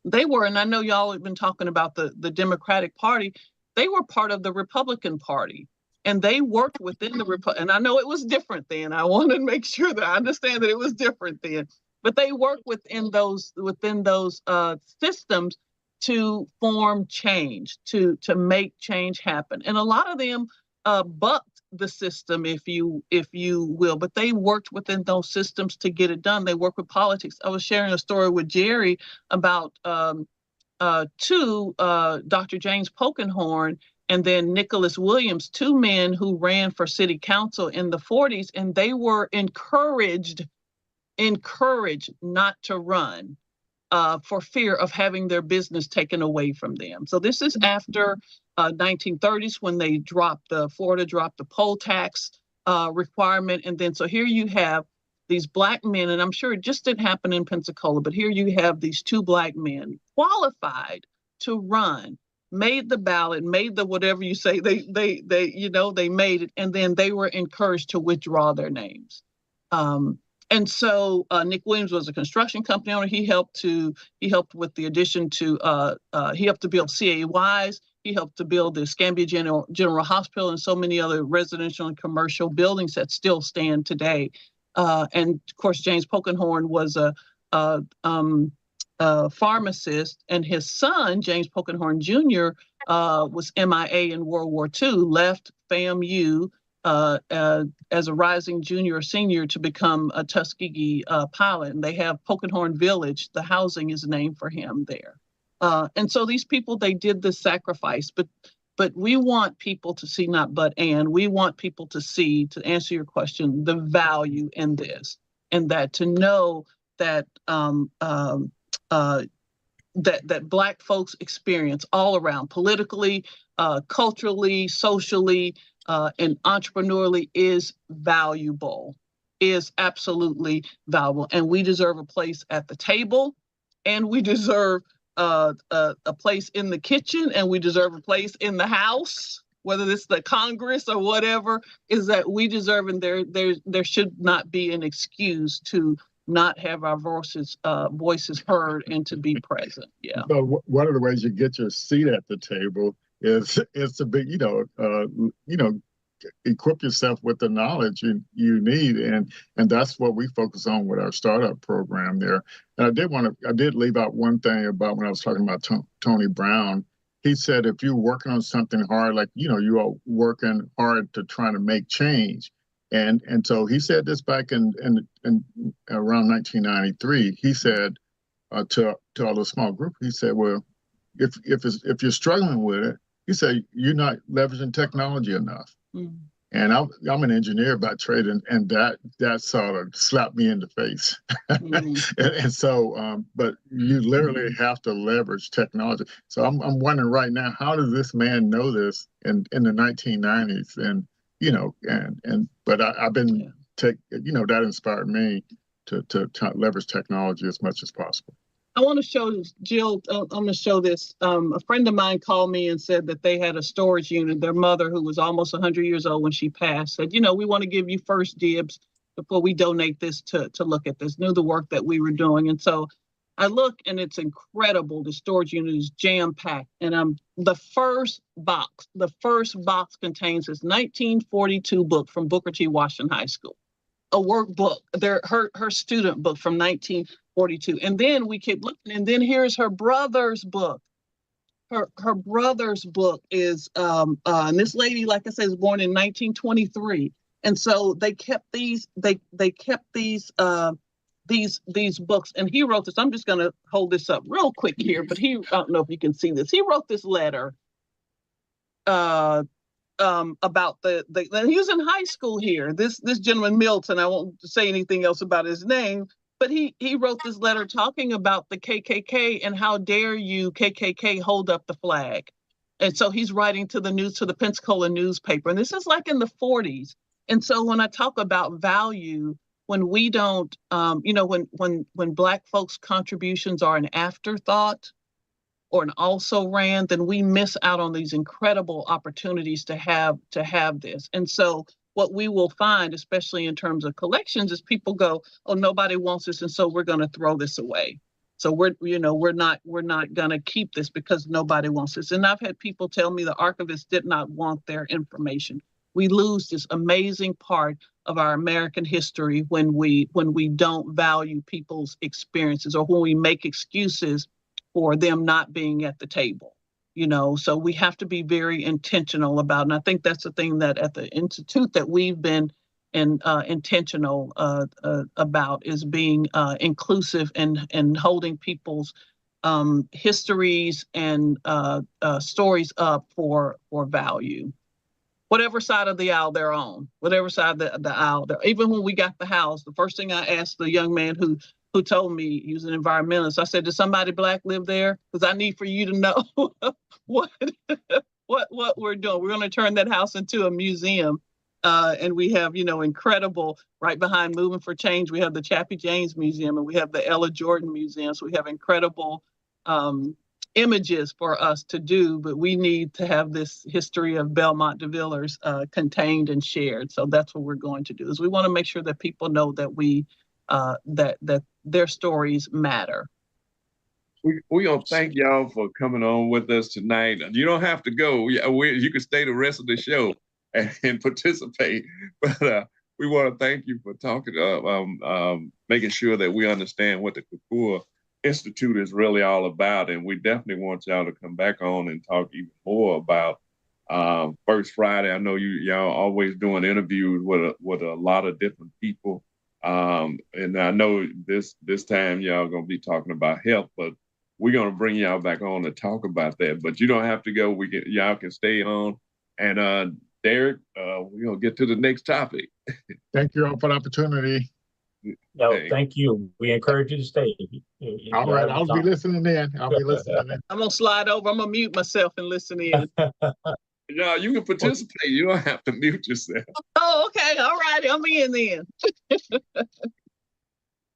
they were, and I know y'all have been talking about the Democratic Party, they were part of the Republican Party. And they worked within the and I know it was different then. I want to make sure that I understand that it was different then. But they worked within those systems to form change, to make change happen. And a lot of them bucked the system, if you will, but they worked within those systems to get it done. They worked with politics. I was sharing a story with Jerry about Dr. James Polkinghorne and then Nicholas Williams, two men who ran for city council in the 40s, and they were encouraged not to run for fear of having their business taken away from them. So this is after 1930s when Florida dropped the poll tax requirement. And then so here you have these Black men, and I'm sure it just didn't happen in Pensacola, but here you have these two Black men qualified to run, made the ballot, made the whatever you say, they made it, and then they were encouraged to withdraw their names. And so Nick Williams was a construction company owner. He helped with the addition to he helped to build CAYs. He helped to build the Escambia General Hospital and so many other residential and commercial buildings that still stand today. And of course, James Polkinghorne was a pharmacist, and his son, James Polkinghorne Jr., was MIA in World War II, left FAMU as a rising junior or senior to become a Tuskegee pilot. And they have Polkinghorne Village, the housing is named for him there. And so these people, they did this sacrifice, but we want people to see, we want people to see, to answer your question, the value in this, and that to know that that Black folks experience all around, politically, culturally, socially, and entrepreneurially is valuable, is absolutely valuable. And we deserve a place at the table, and we deserve a place in the kitchen and we deserve a place in the House, whether it's the Congress or whatever, is that we deserve, and there should not be an excuse to not have our voices heard and to be present. Yeah. So one of the ways you get your seat at the table is to be, equip yourself with the knowledge you need, and that's what we focus on with our startup program there. And I did leave out one thing about when I was talking about Tony Brown. He said if you're working on something hard, like you are working hard to try to make change, and so he said this back in around 1993. He said to all the small group, he said, well, if you're struggling with it, he said you're not leveraging technology enough. Mm-hmm. And I'm an engineer by trade, and that sort of slapped me in the face. Mm-hmm. and so, but you literally have to leverage technology. So I'm wondering right now, how does this man know this in the 1990s? And but I've been that inspired me to leverage technology as much as possible. I want to show Jill, I'm going to show this. A friend of mine called me and said that they had a storage unit. Their mother, who was almost 100 years old when she passed, said, we want to give you first dibs before we donate this to look at this, knew the work that we were doing. And so I look, and it's incredible. The storage unit is jam-packed. And the first box contains this 1942 book from Booker T. Washington High School, a workbook, her student book from 1942. And then we keep looking, and then here's her brother's book. Her brother's book is, and this lady, like I said, was born in 1923. And so they kept these books, and he wrote this. I'm just going to hold this up real quick here, but I don't know if you can see this. He wrote this letter about he was in high school here. This gentleman, Milton, I won't say anything else about his name, but he wrote this letter talking about the KKK and how dare you KKK hold up the flag. And so he's writing to the Pensacola newspaper, and this is like in the 40s. And so when I talk about value, when we don't, when Black folks' contributions are an afterthought or an also ran, then we miss out on these incredible opportunities to have this. And so what we will find, especially in terms of collections, is people go, oh, nobody wants this, and so we're going to throw this away. So we're not going to keep this because nobody wants this. And I've had people tell me the archivists did not want their information. We lose this amazing part of our American history when we don't value people's experiences, or when we make excuses for them not being at the table. So we have to be very intentional about, and I think that's the thing that at the Institute that we've been intentional about, is being inclusive and holding people's histories and stories up for value. Whatever side of the aisle they're on, whatever side of the aisle. Even when we got the house, the first thing I asked the young man who told me, he was an environmentalist, I said, does somebody Black live there? Because I need for you to know what we're doing. We're going to turn that house into a museum. And we have, incredible, right behind Moving for Change, we have the Chappie James Museum, and we have the Ella Jordan Museum. So we have incredible images for us to do, but we need to have this history of Belmont DeVillers contained and shared. So that's what we're going to do, is we want to make sure that people know that that their stories matter. We gonna thank y'all for coming on with us tonight. You don't have to go. You can stay the rest of the show and participate. But we want to thank you for talking, making sure that we understand what the Kakua Institute is really all about, and we definitely want y'all to come back on and talk even more about First Friday. I know y'all always doing interviews with a lot of different people, and I know this time y'all gonna be talking about health, but we're gonna bring y'all back on to talk about that. But you don't have to go. Y'all can stay on, and Derek, we're gonna get to the next topic. Thank you all for the opportunity. No, thank you. We encourage you to stay. All right, I'll be listening in. I'm gonna slide over. I'm gonna mute myself and listen in. No, you can participate. You don't have to mute yourself. Oh, okay. All righty. I'm in then.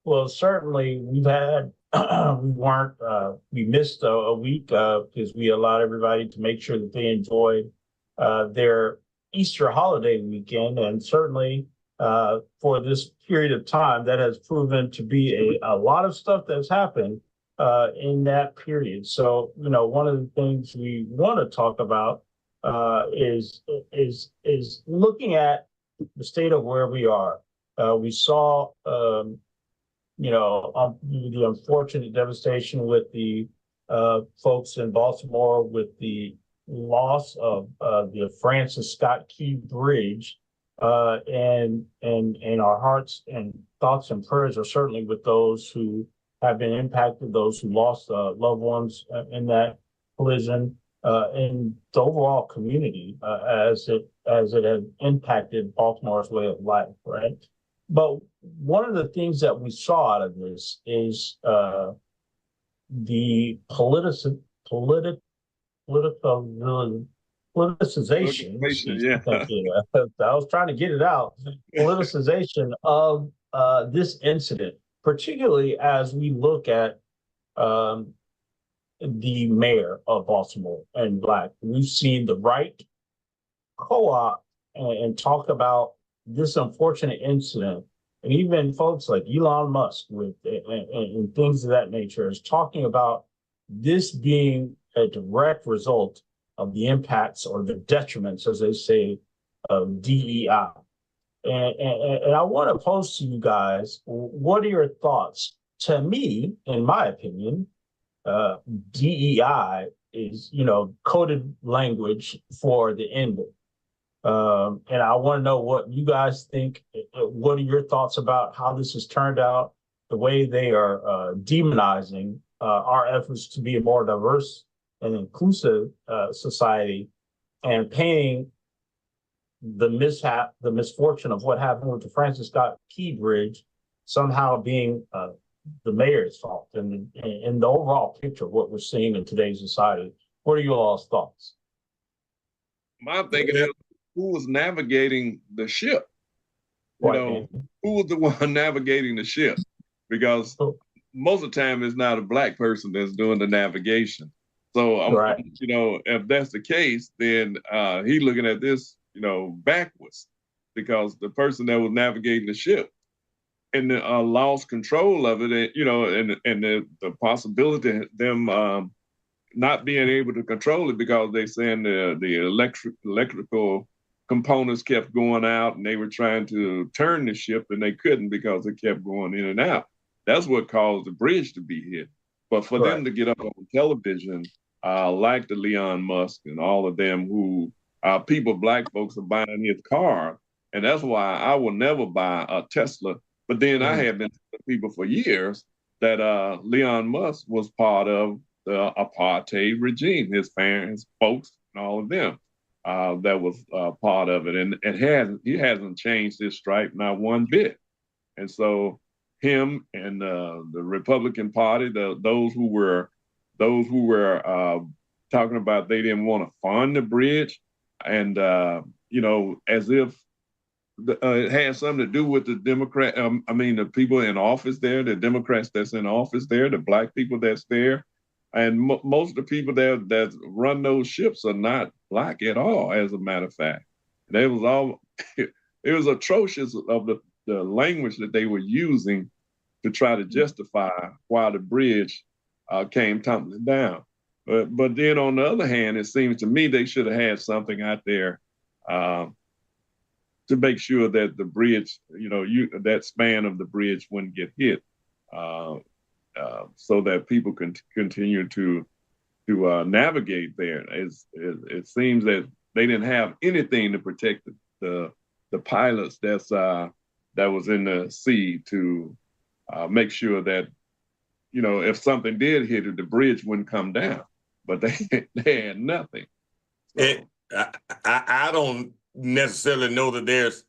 Well, certainly we've had we missed a week because we allowed everybody to make sure that they enjoyed their Easter holiday weekend. And certainly for this period of time, that has proven to be a lot of stuff that's happened in that period. So, one of the things we want to talk about is looking at the state of where we are. We saw, the unfortunate devastation with the folks in Baltimore with the loss of the Francis Scott Key Bridge, and our hearts and thoughts and prayers are certainly with those who have been impacted, those who lost loved ones in that collision, and the overall community as it has impacted Baltimore's way of life, right? But one of the things that we saw out of this is the politicization. Yeah. I was trying to get it out. Politicization of this incident, particularly as we look at the mayor of Baltimore and Black. We've seen the right co-op and talk about this unfortunate incident, and even folks like Elon Musk with and things of that nature is talking about this being a direct result of the impacts or the detriments, as they say, of DEI. And I want to pose to you guys, what are your thoughts? To me, in my opinion, DEI is, coded language for the N-word. And I want to know what you guys think. What are your thoughts about how this has turned out, the way they are demonizing our efforts to be a more diverse and inclusive society, and painting the mishap, the misfortune of what happened with the Francis Scott Key Bridge somehow being the mayor's fault, and the overall picture of what we're seeing in today's society. What are you all's thoughts? My thinking is, who was navigating the ship? Who was the one navigating the ship? Because most of the time it's not a Black person that's doing the navigation. So, if that's the case, then he's looking at this, backwards, because the person that was navigating the ship and lost control of it, and the possibility of them not being able to control it because they saying the electrical components kept going out and they were trying to turn the ship and they couldn't because it kept going in and out. That's what caused the bridge to be hit. But for them to get up on television, like the Elon Musk and all of them who people, Black folks are buying his car. And that's why I will never buy a Tesla. But then I have been telling people for years that Elon Musk was part of the apartheid regime, his parents, folks, and all of them that was part of it. And he hasn't changed his stripe not one bit. And so him and the Republican Party, those who were talking about they didn't want to fund the bridge, and as if it had something to do with the Democrat. The people in office there, the Democrats that's in office there, the Black people that's there, and most of the people that run those ships are not Black at all. As a matter of fact, it was atrocious of the language that they were using to try to justify why the bridge came tumbling down. But then on the other hand, it seems to me they should have had something out there to make sure that the bridge, that span of the bridge wouldn't get hit, so that people can continue to navigate there. It seems that they didn't have anything to protect the pilots that was in the sea to make sure that, if something did hit it, the bridge wouldn't come down. But they had nothing. So. I don't necessarily know that there's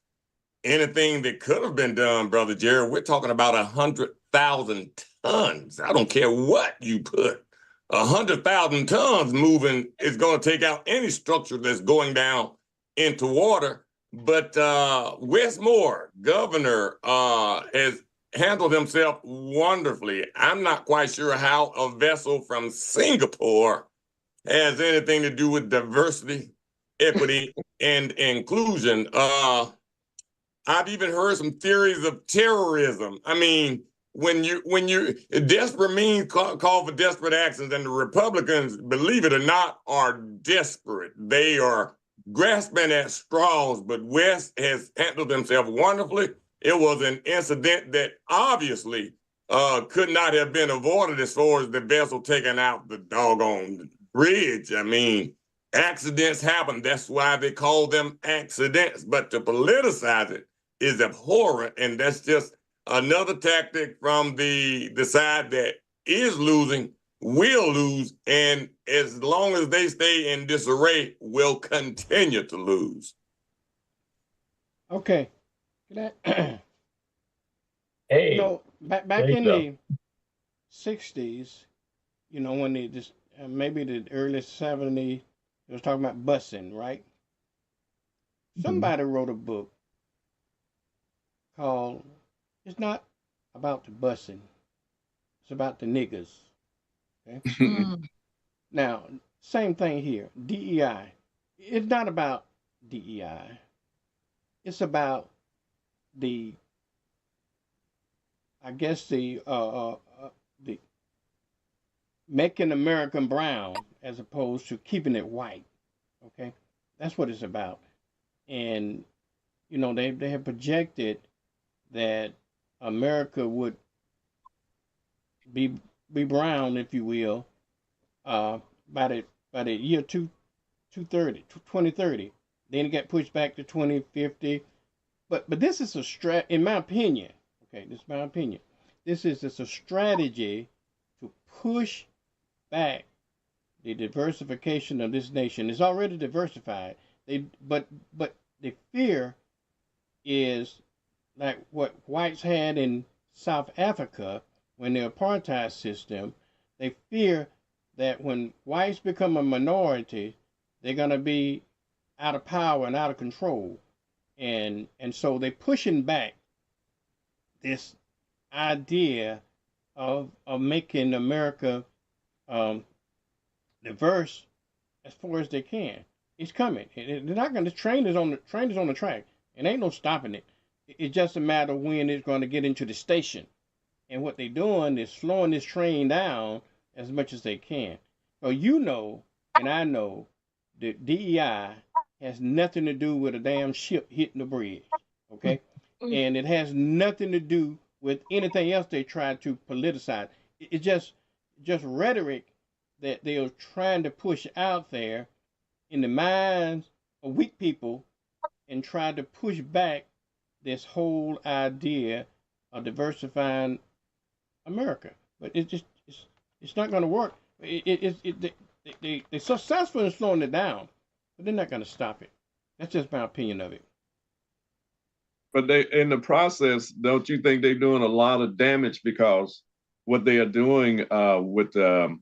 anything that could have been done, Brother Jerry. We're talking about 100,000 tons. I don't care what you put. 100,000 tons moving is going to take out any structure that's going down into water. But Wes Moore, governor, has handled himself wonderfully. I'm not quite sure how a vessel from Singapore has anything to do with diversity, equity, and inclusion. I've even heard some theories of terrorism. I mean, when you desperate means call for desperate actions, and the Republicans, believe it or not, are desperate. They are grasping at straws, but West has handled himself wonderfully. It was an incident that obviously could not have been avoided as far as the vessel taking out the doggone bridge. I mean, accidents happen. That's why they call them accidents. But to politicize it is abhorrent, and that's just another tactic from the side that is losing, will lose, and as long as they stay in disarray, will continue to lose. Okay. Hey, You know, back there in you go. the 60s, you know, when they just maybe the early 70s, they was talking about busing, right? Somebody wrote a book called "It's Not About the Busing, It's About the Niggas." Okay. Now, same thing here. DEI. It's not about DEI. It's about the, I guess the making America brown as opposed to keeping it white. Okay, that's what it's about. And you know they have projected that America would be brown, if you will, by the year 2030. Then it got pushed back to 2050. But this is a in my opinion. Okay, this is my opinion. This is a strategy to push back the diversification of this nation. It's already diversified. But the fear is like what whites had in South Africa when the apartheid system. They fear that when whites become a minority, they're gonna be out of power and out of control, and so they're pushing back this idea of making America diverse as far as they can. It's coming. They're not going. The train is on the track, and ain't no stopping it. It's just a matter of when it's going to get into the station, and what they're doing is slowing this train down as much as they can. So you know, and I know, that DEI has nothing to do with a damn ship hitting the bridge, okay? And it has nothing to do with anything else they try to politicize. It's just rhetoric that they are trying to push out there in the minds of weak people and try to push back this whole idea of diversifying America. But it's not going to work. They're successful in slowing it down, but they're not going to stop it. That's just my opinion of it. But they, in the process, don't you think they're doing a lot of damage, because what they are doing with, you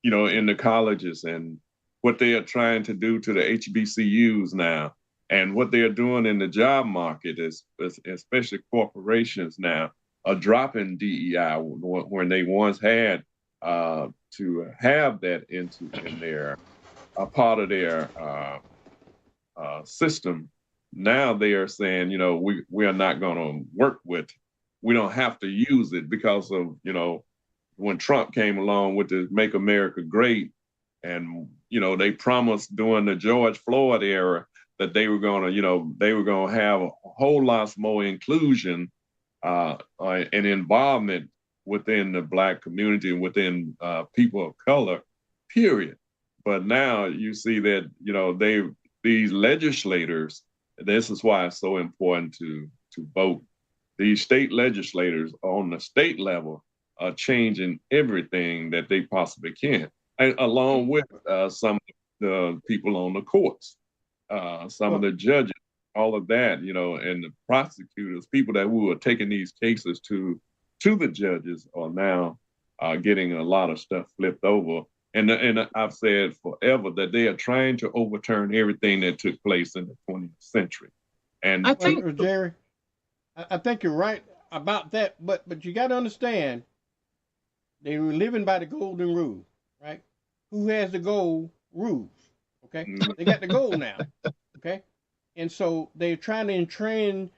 know, in the colleges, and what they are trying to do to the HBCUs now, and what they are doing in the job market, is especially corporations now are dropping DEI when they once had to have that in their a part of their system. Now they are saying, you know, we are not going to work with, we don't have to use it, because of, you know, when Trump came along with the Make America Great, and, you know, they promised during the George Floyd era that they were going to, you know, they were going to have a whole lot more inclusion and involvement within the Black community and within people of color, period. But now you see that, you know, these legislators, this is why it's so important to vote. These state legislators on the state level are changing everything that they possibly can, and along with some of the people on the courts, some of the judges, all of that, you know, and the prosecutors, people who are taking these cases to the judges are now getting a lot of stuff flipped over. And I've said forever that they are trying to overturn everything that took place in the 20th century. And I think, Jerry, I think you're right. about that, but you got to understand, they were living by the golden rule, right? Who has the gold rules, okay? They got the gold now, okay? And so they're trying to enshrine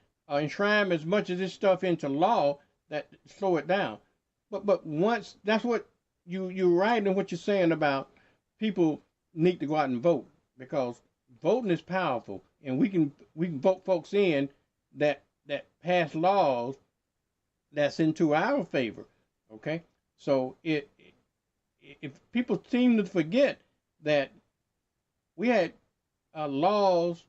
as much of this stuff into law that slow it down. But once, that's what you're right in what you're saying about people need to go out and vote, because voting is powerful, and we can vote folks in that pass laws that's into our favor, okay? So if people seem to forget that we had laws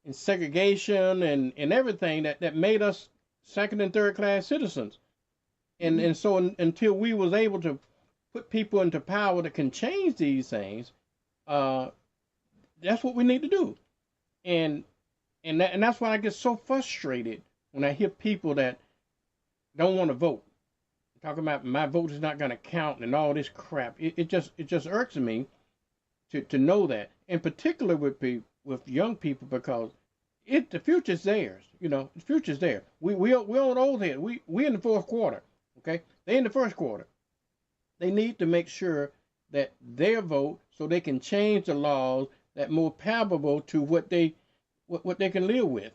and segregation and everything that made us second and third class citizens, and so until we was able to put people into power that can change these things, that's what we need to do, and that's why I get so frustrated when I hear people that don't want to vote, talking about my vote is not going to count and all this crap. It just irks me to know that, in particular with young people, because the future's theirs. You know, the future's there. We're on old head. We in the fourth quarter. Okay, they in the first quarter. They need to make sure that their vote, so they can change the laws that more palatable to what they can live with.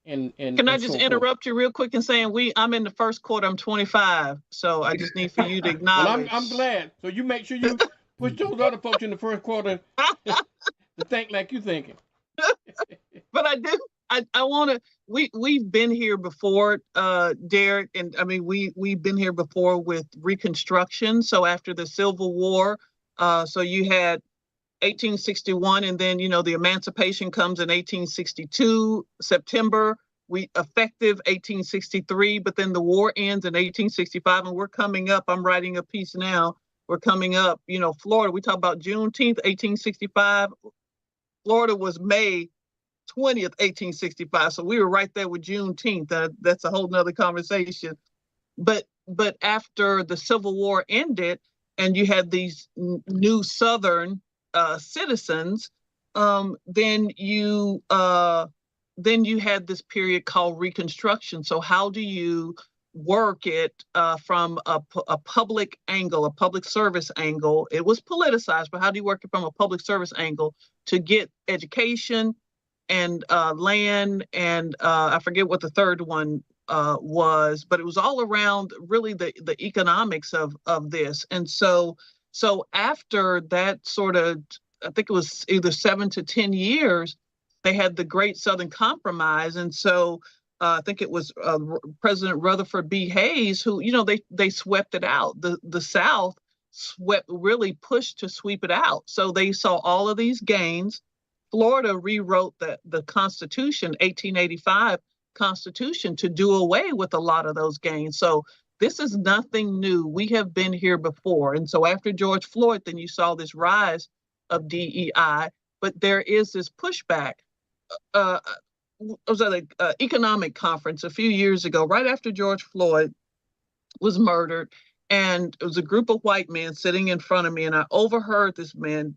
And can I just interrupt you real quick and saying I'm in the first quarter. I'm 25, so I just need for you to acknowledge. Well, I'm glad. So you make sure you push those other folks in the first quarter to think like you thinking. But I do. I want to. We've been here before, Derek, and I mean we've been here before with Reconstruction. So after the Civil War, so you had 1861, and then the Emancipation comes in 1862 September. We effective 1863, but then the war ends in 1865, and we're coming up. I'm writing a piece now. We're coming up. Florida. We talk about Juneteenth, 1865. Florida was May 20th, 1865. So we were right there with Juneteenth. That's a whole nother conversation. But after the Civil War ended, and you had these new Southern citizens, then you had this period called Reconstruction. So how do you work it from a public angle, a public service angle? It was politicized, but how do you work it from a public service angle to get education and land, and I forget what the third one was, but it was all around really the economics of this. And so after that sort of, I think it was either 7 to 10 years, they had the Great Southern Compromise. And so I think it was President Rutherford B. Hayes who, they swept it out. The South really pushed to sweep it out. So they saw all of these gains. Florida rewrote the Constitution, 1885 Constitution, to do away with a lot of those gains. So this is nothing new. We have been here before. And so after George Floyd, then you saw this rise of DEI, but there is this pushback. I was at an economic conference a few years ago, right after George Floyd was murdered, and it was a group of white men sitting in front of me, and I overheard this man.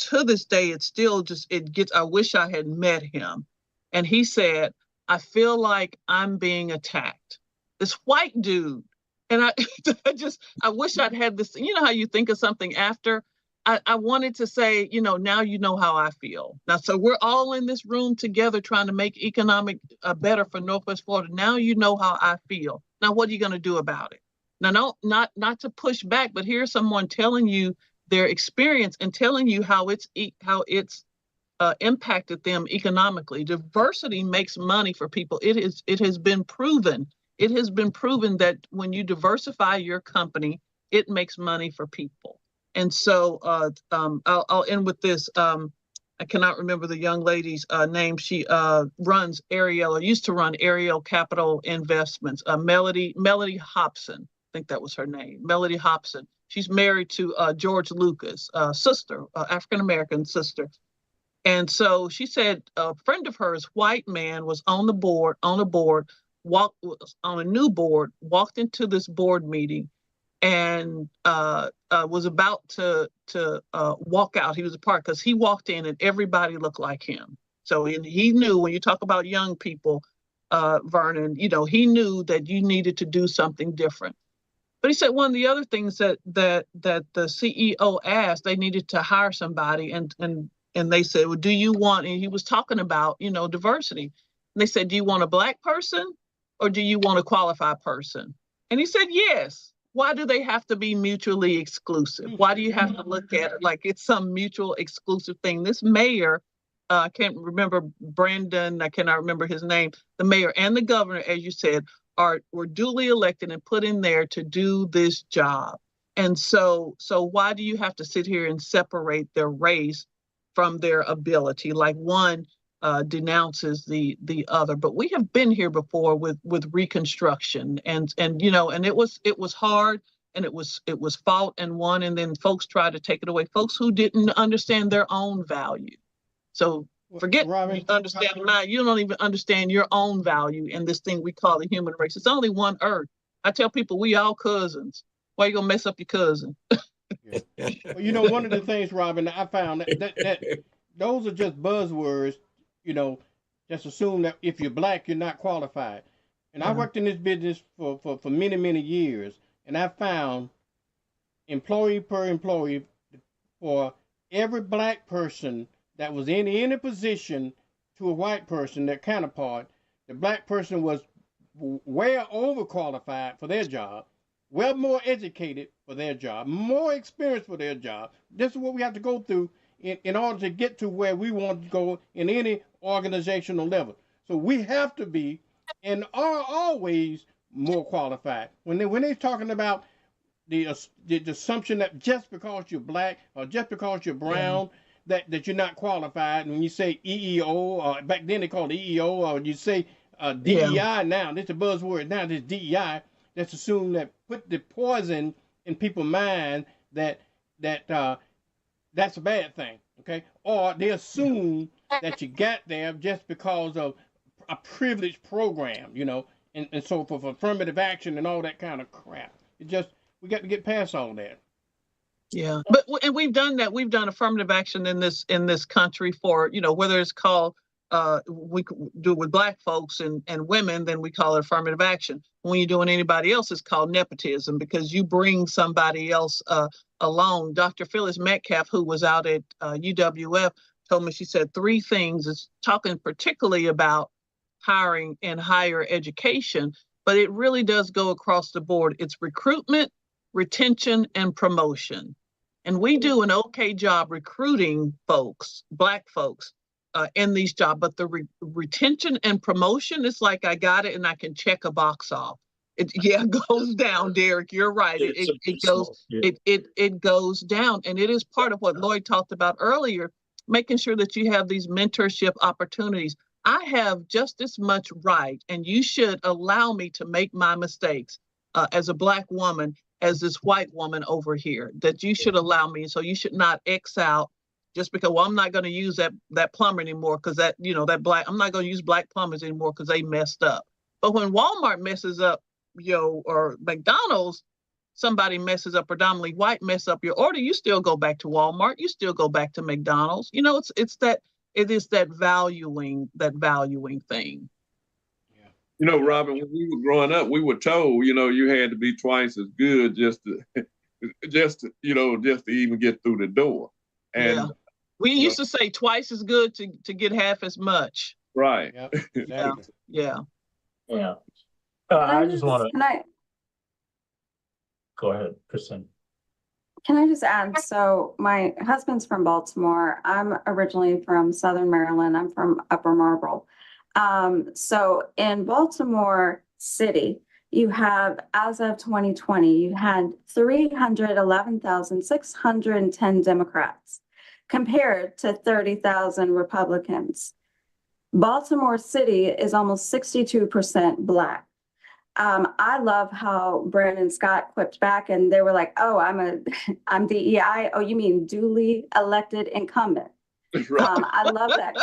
To this day, I wish I had met him. And he said, I feel like I'm being attacked. This white dude. And I wish I'd had this, how you think of something after. I wanted to say, now you know how I feel. Now, so we're all in this room together trying to make economic better for Northwest Florida. Now you know how I feel. Now, what are you going to do about it? Now, not to push back, but here's someone telling you their experience and telling you how it's impacted them economically. Diversity makes money for people. It has been proven. It has been proven that when you diversify your company, it makes money for people. And so I'll end with this. I cannot remember the young lady's name. She runs Ariel, or used to run Ariel Capital Investments. Melody Hobson, I think that was her name. Melody Hobson. She's married to George Lucas, sister, African-American sister. And so she said a friend of hers, white man, was on a new board, walked into this board meeting and was about to walk out. He was a part, because he walked in and everybody looked like him. So he knew, when you talk about young people, Vernon, he knew that you needed to do something different. But he said one of the other things that the CEO asked, they needed to hire somebody, and they said, well, do you want? And he was talking about diversity. And they said, do you want a Black person or do you want a qualified person? And he said, yes. Why do they have to be mutually exclusive? Why do you have to look at it like it's some mutual exclusive thing? This mayor, I can't remember Brandon, I cannot remember his name. The mayor and the governor, as you said, were duly elected and put in there to do this job. And so why do you have to sit here and separate their race from their ability? Like one denounces the other. But we have been here before with Reconstruction, and it was hard, and it was fought and won, and then folks tried to take it away. Folks who didn't understand their own value. So forget you understand now. You don't even understand your own value in this thing we call the human race. It's only one earth. I tell people we all cousins. Why you gonna mess up your cousin? Yeah. Well, one of the things, Robin, I found that those are just buzzwords. Just assume that if you're Black, you're not qualified. And I worked in this business for many, many years, and I found employee per employee, for every Black person that was in any position to a white person, their counterpart, the Black person was well overqualified for their job, well more educated for their job, more experienced for their job. This is what we have to go through in order to get to where we want to go in any organizational level. So we have to be and are always more qualified. When they're talking about the assumption that just because you're Black or just because you're brown, that you're not qualified. And when you say EEO, or back then they called it EEO, or you say DEI now, this is a buzzword now, this DEI, that's assumed that put the poison in people's mind that that's a bad thing, okay? Or they assume that you got there just because of a privileged program, and so for affirmative action and all that kind of crap. We got to get past all that. Yeah, and we've done that. We've done affirmative action in this country for, whether it's called we do it with Black folks and women, then we call it affirmative action. When you're doing anybody else, it's called nepotism, because you bring somebody else along. Dr. Phyllis Metcalf, who was out at UWF, told me, she said 3 things, is talking particularly about hiring in higher education, but it really does go across the board. It's recruitment, retention, and promotion. And we do an okay job recruiting folks, Black folks, in these jobs, but the retention and promotion is like, I got it and I can check a box off. It goes down, Derek. You're right. It goes down, and it is part of what Lloyd talked about earlier, making sure that you have these mentorship opportunities. I have just as much right, and you should allow me to make my mistakes as a Black woman as this white woman over here, that you should allow me. So you should not X out just because, well, I'm not going to use that plumber anymore because that Black, I'm not going to use Black plumbers anymore because they messed up. But when Walmart messes up, or McDonald's, somebody messes up, predominantly white, mess up your order, you still go back to Walmart, you still go back to McDonald's. It is that valuing thing. Robin, when we were growing up, we were told, you had to be twice as good just to even get through the door. And we used to say twice as good to get half as much. Right. Yep, exactly. Yeah. I just want to go ahead, Kristen. Can I just add, so my husband's from Baltimore. I'm originally from Southern Maryland. I'm from Upper Marlboro. So in Baltimore City, you have, as of 2020, you had 311,610 Democrats compared to 30,000 Republicans. Baltimore City is almost 62% Black. I love how Brandon Scott quipped back and they were like, oh, I'm DEI. Oh, you mean duly elected incumbent. Right. I love that.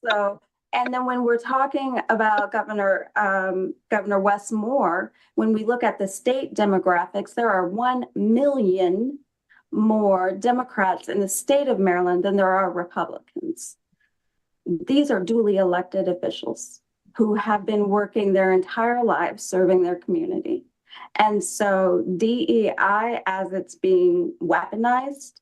So, and then when we're talking about Governor Wes Moore, when we look at the state demographics, there are 1 million more Democrats in the state of Maryland than there are Republicans. These are duly elected officials. who have been working their entire lives serving their community. And so DEI, as it's being weaponized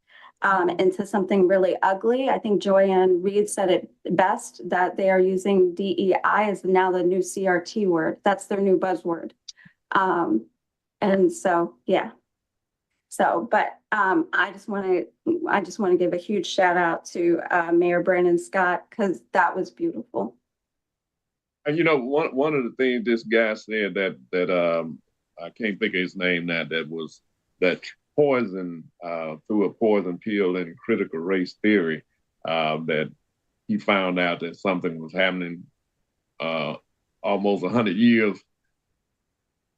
into something really ugly, I think Joanne Reed said it best, that they are using DEI as now the new CRT word. That's their new buzzword. And so, yeah. So, but I just want to give a huge shout out to Mayor Brandon Scott, because that was beautiful. And you know, one of the things this guy said that I can't think of his name now, that poison through a poison pill in critical race theory, that he found out that something was happening almost 100 years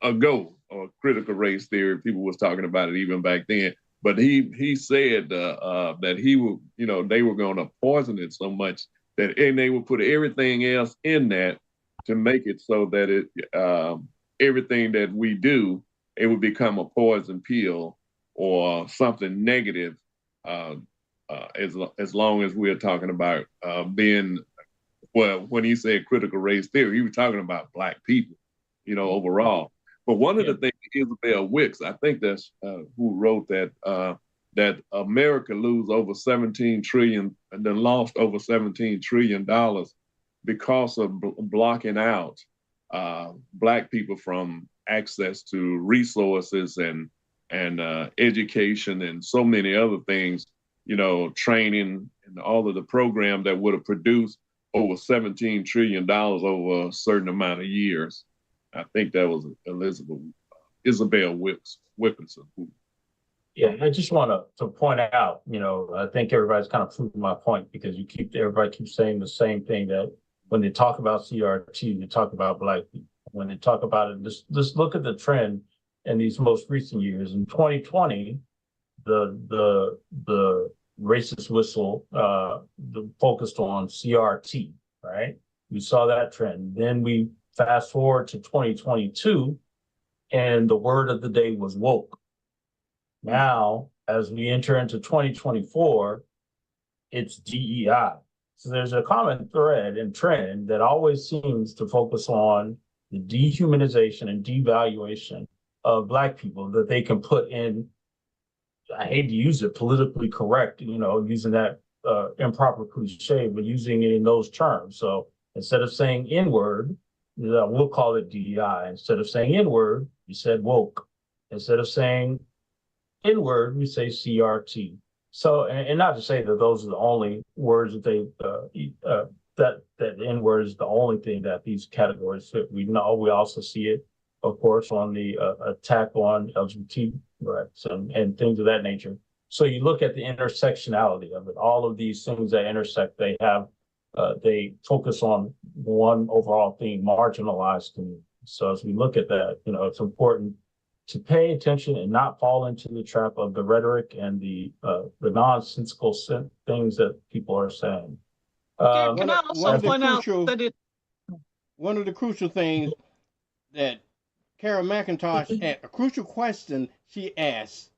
ago, or critical race theory. People was talking about it even back then. But he said that he would, you know, they were going to poison it so much that, and they would put everything else in that to make it so that it everything that we do, it would become a poison pill or something negative. As long as we're talking about being, well, when he said critical race theory, he was talking about Black people, you know, overall. But one of the things, Isabel Wicks, I think that's who wrote that, that America lose over 17 trillion and then lost over $17 trillion because of blocking out Black people from access to resources and education and so many other things, you know, training and all of the program that would have produced over $17 trillion over a certain amount of years. I think that was Isabel Wilkinson. Yeah, I just want to point out, you know, I think everybody's kind of proving my point, because everybody keeps saying the same thing, that when they talk about CRT, they talk about Black people. When they talk about it, just look at the trend in these most recent years. In 2020, the racist whistle focused on CRT, right? We saw that trend. Then we fast forward to 2022, and the word of the day was woke. Now, as we enter into 2024, it's DEI. So there's a common thread and trend that always seems to focus on the dehumanization and devaluation of Black people, that they can put in, I hate to use it, politically correct, you know, using that improper cliche, but using it in those terms. So instead of saying N-word, we'll call it DEI. Instead of saying N-word, you said woke. Instead of saying N-word, we say CRT. So, and not to say that those are the only words that they, that N-word is the only thing that these categories fit. We know, we also see it, of course, on the attack on LGBT rights and things of that nature. So you look at the intersectionality of it, all of these things that intersect, they have, they focus on one overall theme, marginalized communities. So as we look at that, you know, it's important to pay attention and not fall into the trap of the rhetoric and the nonsensical things that people are saying. Can I also point out that one of the crucial things that Carol McIntosh had, a crucial question she asked,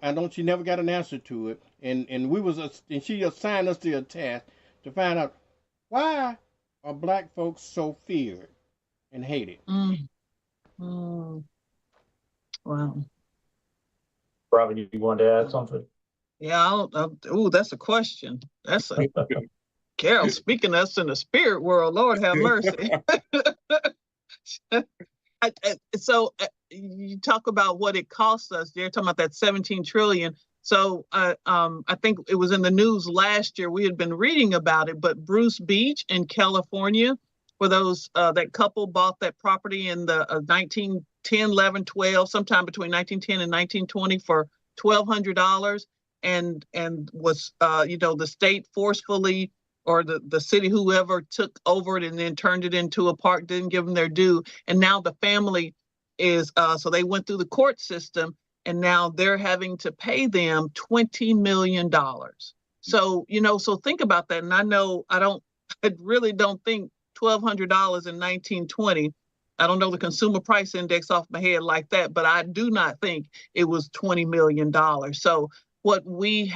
and she never got an answer to it, and she assigned us to a task to find out, why are Black folks so feared and hated? Wow. Robin, you wanted to add something? Yeah, that's a question. That's a Carol speaking us in the spirit world. Lord have mercy. So you talk about what it costs us. They're talking about that 17 trillion. So I think it was in the news last year. We had been reading about it, but Bruce Beach in California, where those that couple bought that property in the 1910, 11, 12, sometime between 1910 and 1920 for $1,200, and was the state forcefully, or the city, whoever, took over it and then turned it into a park, didn't give them their due. And now the family is, so they went through the court system, and now they're having to pay them $20 million. So, so think about that. And I really don't think $1,200 in 1920, I don't know the consumer price index off my head like that, but I do not think it was $20 million. So what we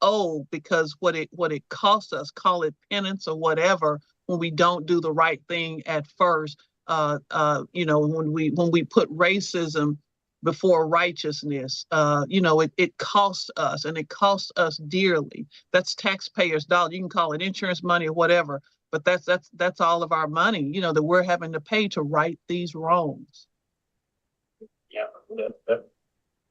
owe, because what it costs us, call it penance or whatever, when we don't do the right thing at first. You know, when we put racism before righteousness, you know, it costs us, and it costs us dearly. That's taxpayers' dollars. You can call it insurance money or whatever, but that's all of our money, you know, that we're having to pay to right these wrongs. Yeah.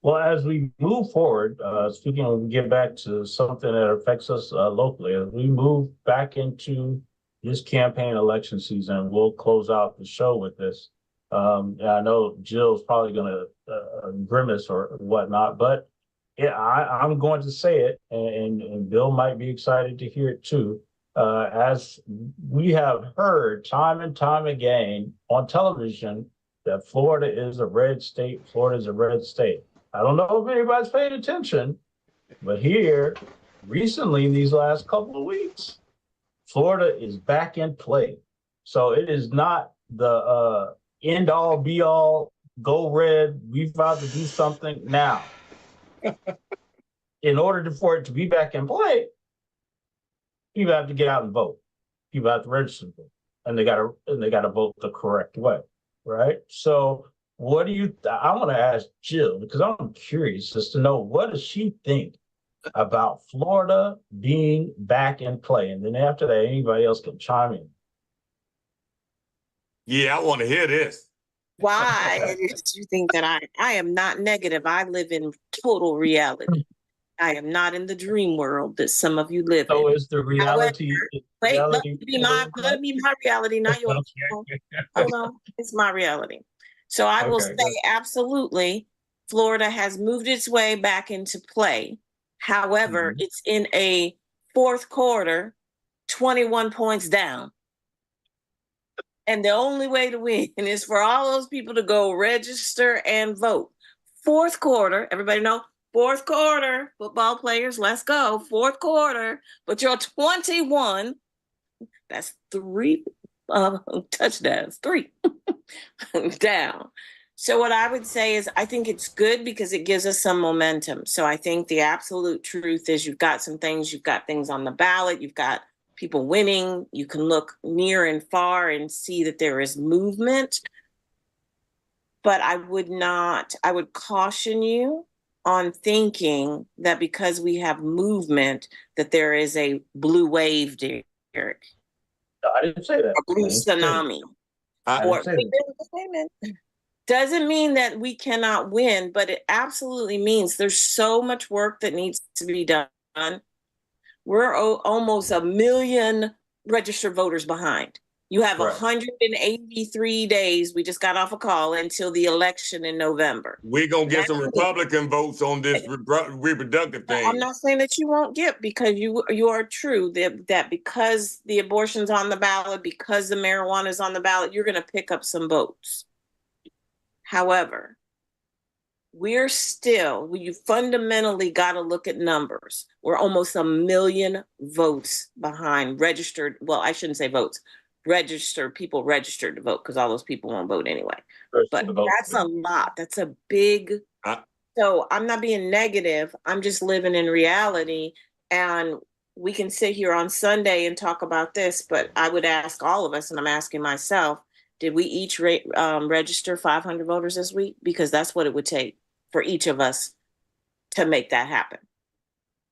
Well, as we move forward, speaking of, we get back to something that affects us locally, as we move back into this campaign election season, we'll close out the show with this. And I know Jill's probably going to grimace or whatnot, but yeah, I'm going to say it, and Bill might be excited to hear it too. As we have heard time and time again on television that Florida is a red state, Florida is a red state. I don't know if anybody's paying attention, but here, recently, in these last couple of weeks, Florida is back in play. So it is not the end all be all, go red, we've got to do something now. In order for it to be back in play, people have to get out and vote. People have to register, and they got to vote the correct way, right? So what do you? I want to ask Jill, because I'm curious as to know, what does she think about Florida being back in play? And then after that, anybody else can chime in. Yeah, I want to hear this. Why do you think that I am not negative? I live in total reality. I am not in the dream world that some of you live So in. is the reality? However, let it be my reality, not yours. Hold on, it's my reality. So I will say absolutely, Florida has moved its way back into play. However, it's in a fourth quarter, 21 points down. And the only way to win is for all those people to go register and vote. Fourth quarter, everybody know, fourth quarter, football players, let's go, fourth quarter. But you're 21, that's 3 touchdowns, 3 down. So what I would say is I think it's good because it gives us some momentum. So I think the absolute truth is you've got some things, you've got things on the ballot, you've got people winning. You can look near and far and see that there is movement. But I would caution you on thinking that because we have movement, that there is a blue wave, Derek. No, I didn't say that. A blue tsunami. Doesn't mean that we cannot win, but it absolutely means there's so much work that needs to be done. We're almost 1 million registered voters behind. You have 183 days. We just got off a call until the election in November. We're going to get some Republican votes on this reproductive thing. I'm not saying that you won't get, because you are true that because the abortion's on the ballot, because the marijuana is on the ballot, you're going to pick up some votes. However, you fundamentally got to look at numbers. We're almost 1 million votes behind registered. Well, I shouldn't say votes. People registered to vote, because all those people won't vote anyway. But that's a lot. That's a big. So I'm not being negative. I'm just living in reality. And we can sit here on Sunday and talk about this, but I would ask all of us, and I'm asking myself, did we each register 500 voters this week? Because that's what it would take for each of us to make that happen.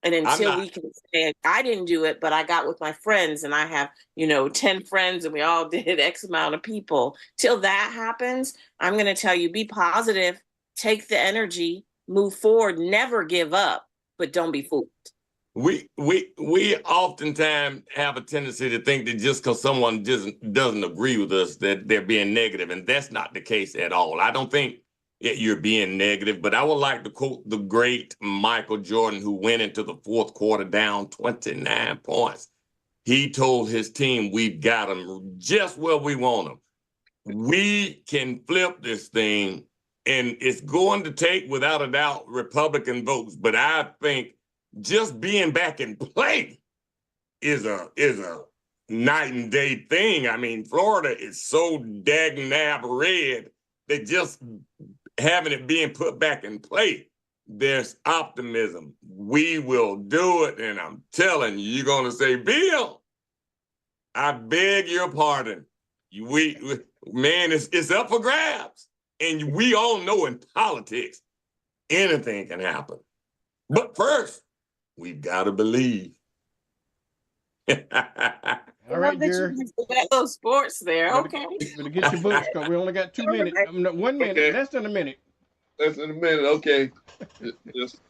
And until we can say, I didn't do it, but I got with my friends, and I have, 10 friends, and we all did X amount of people. Till that happens, I'm going to tell you, be positive, take the energy, move forward, never give up, but don't be fooled. We oftentimes have a tendency to think that just because someone doesn't agree with us, that they're being negative, and that's not the case at all. I don't think you're being negative, but I would like to quote the great Michael Jordan, who went into the fourth quarter down 29 points. He told his team, we've got them just where we want them. We can flip this thing, and it's going to take, without a doubt, Republican votes. But I think just being back in play is a night and day thing. I mean, Florida is so dag-nab red that just having it being put back in play, there's optimism. We will do it, and I'm telling you, you're going to say, Bill, I beg your pardon. Man, it's up for grabs. And we all know in politics, anything can happen. But first, we've got to believe. All right, Jerry. That little sports there. Okay. Better get your books, because we only got 2 minutes. 1 minute, Okay. less than a minute. Less than a minute. Okay. Just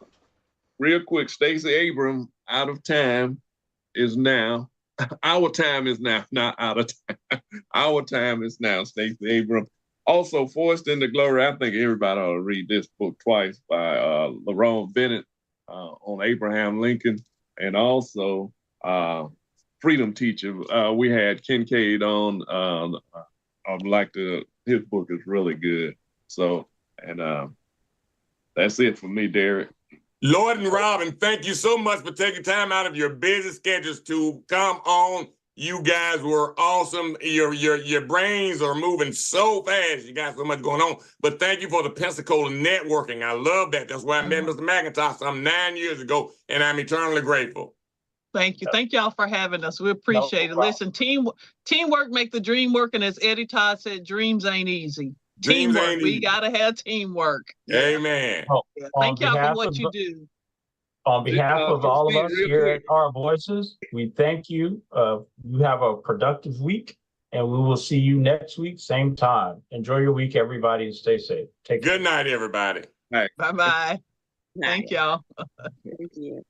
real quick. Stacey Abrams, out of time is now. Our time is now, not out of time. Our time is now, Stacey Abrams. Also, Forced into Glory. I think everybody ought to read this book twice by Lerone Bennett on Abraham Lincoln, and also Freedom Teacher. We had Kincaid on. I'd like to. His book is really good. So, and that's it for me, Derek. Lloyd and Robin, thank you so much for taking time out of your busy schedules to come on. You guys were awesome. Your brains are moving so fast. You got so much going on. But thank you for the Pensacola networking. I love that. That's why I met Mr. McIntosh some 9 years ago, and I'm eternally grateful. Thank you. Thank y'all for having us. We appreciate it. Listen, teamwork make the dream work. And as Eddie Todd said, dreams ain't easy. Dreams Teamwork. ain't We easy. got to have teamwork. Amen. Yeah. Thank y'all for what you do. On behalf of all of us real here quick. at Our Voices, we thank you. You have a productive week, and we will see you next week, same time. Enjoy your week, everybody, and stay safe. Take care. Good night, everybody. Bye-bye. Thank y'all. Thank you.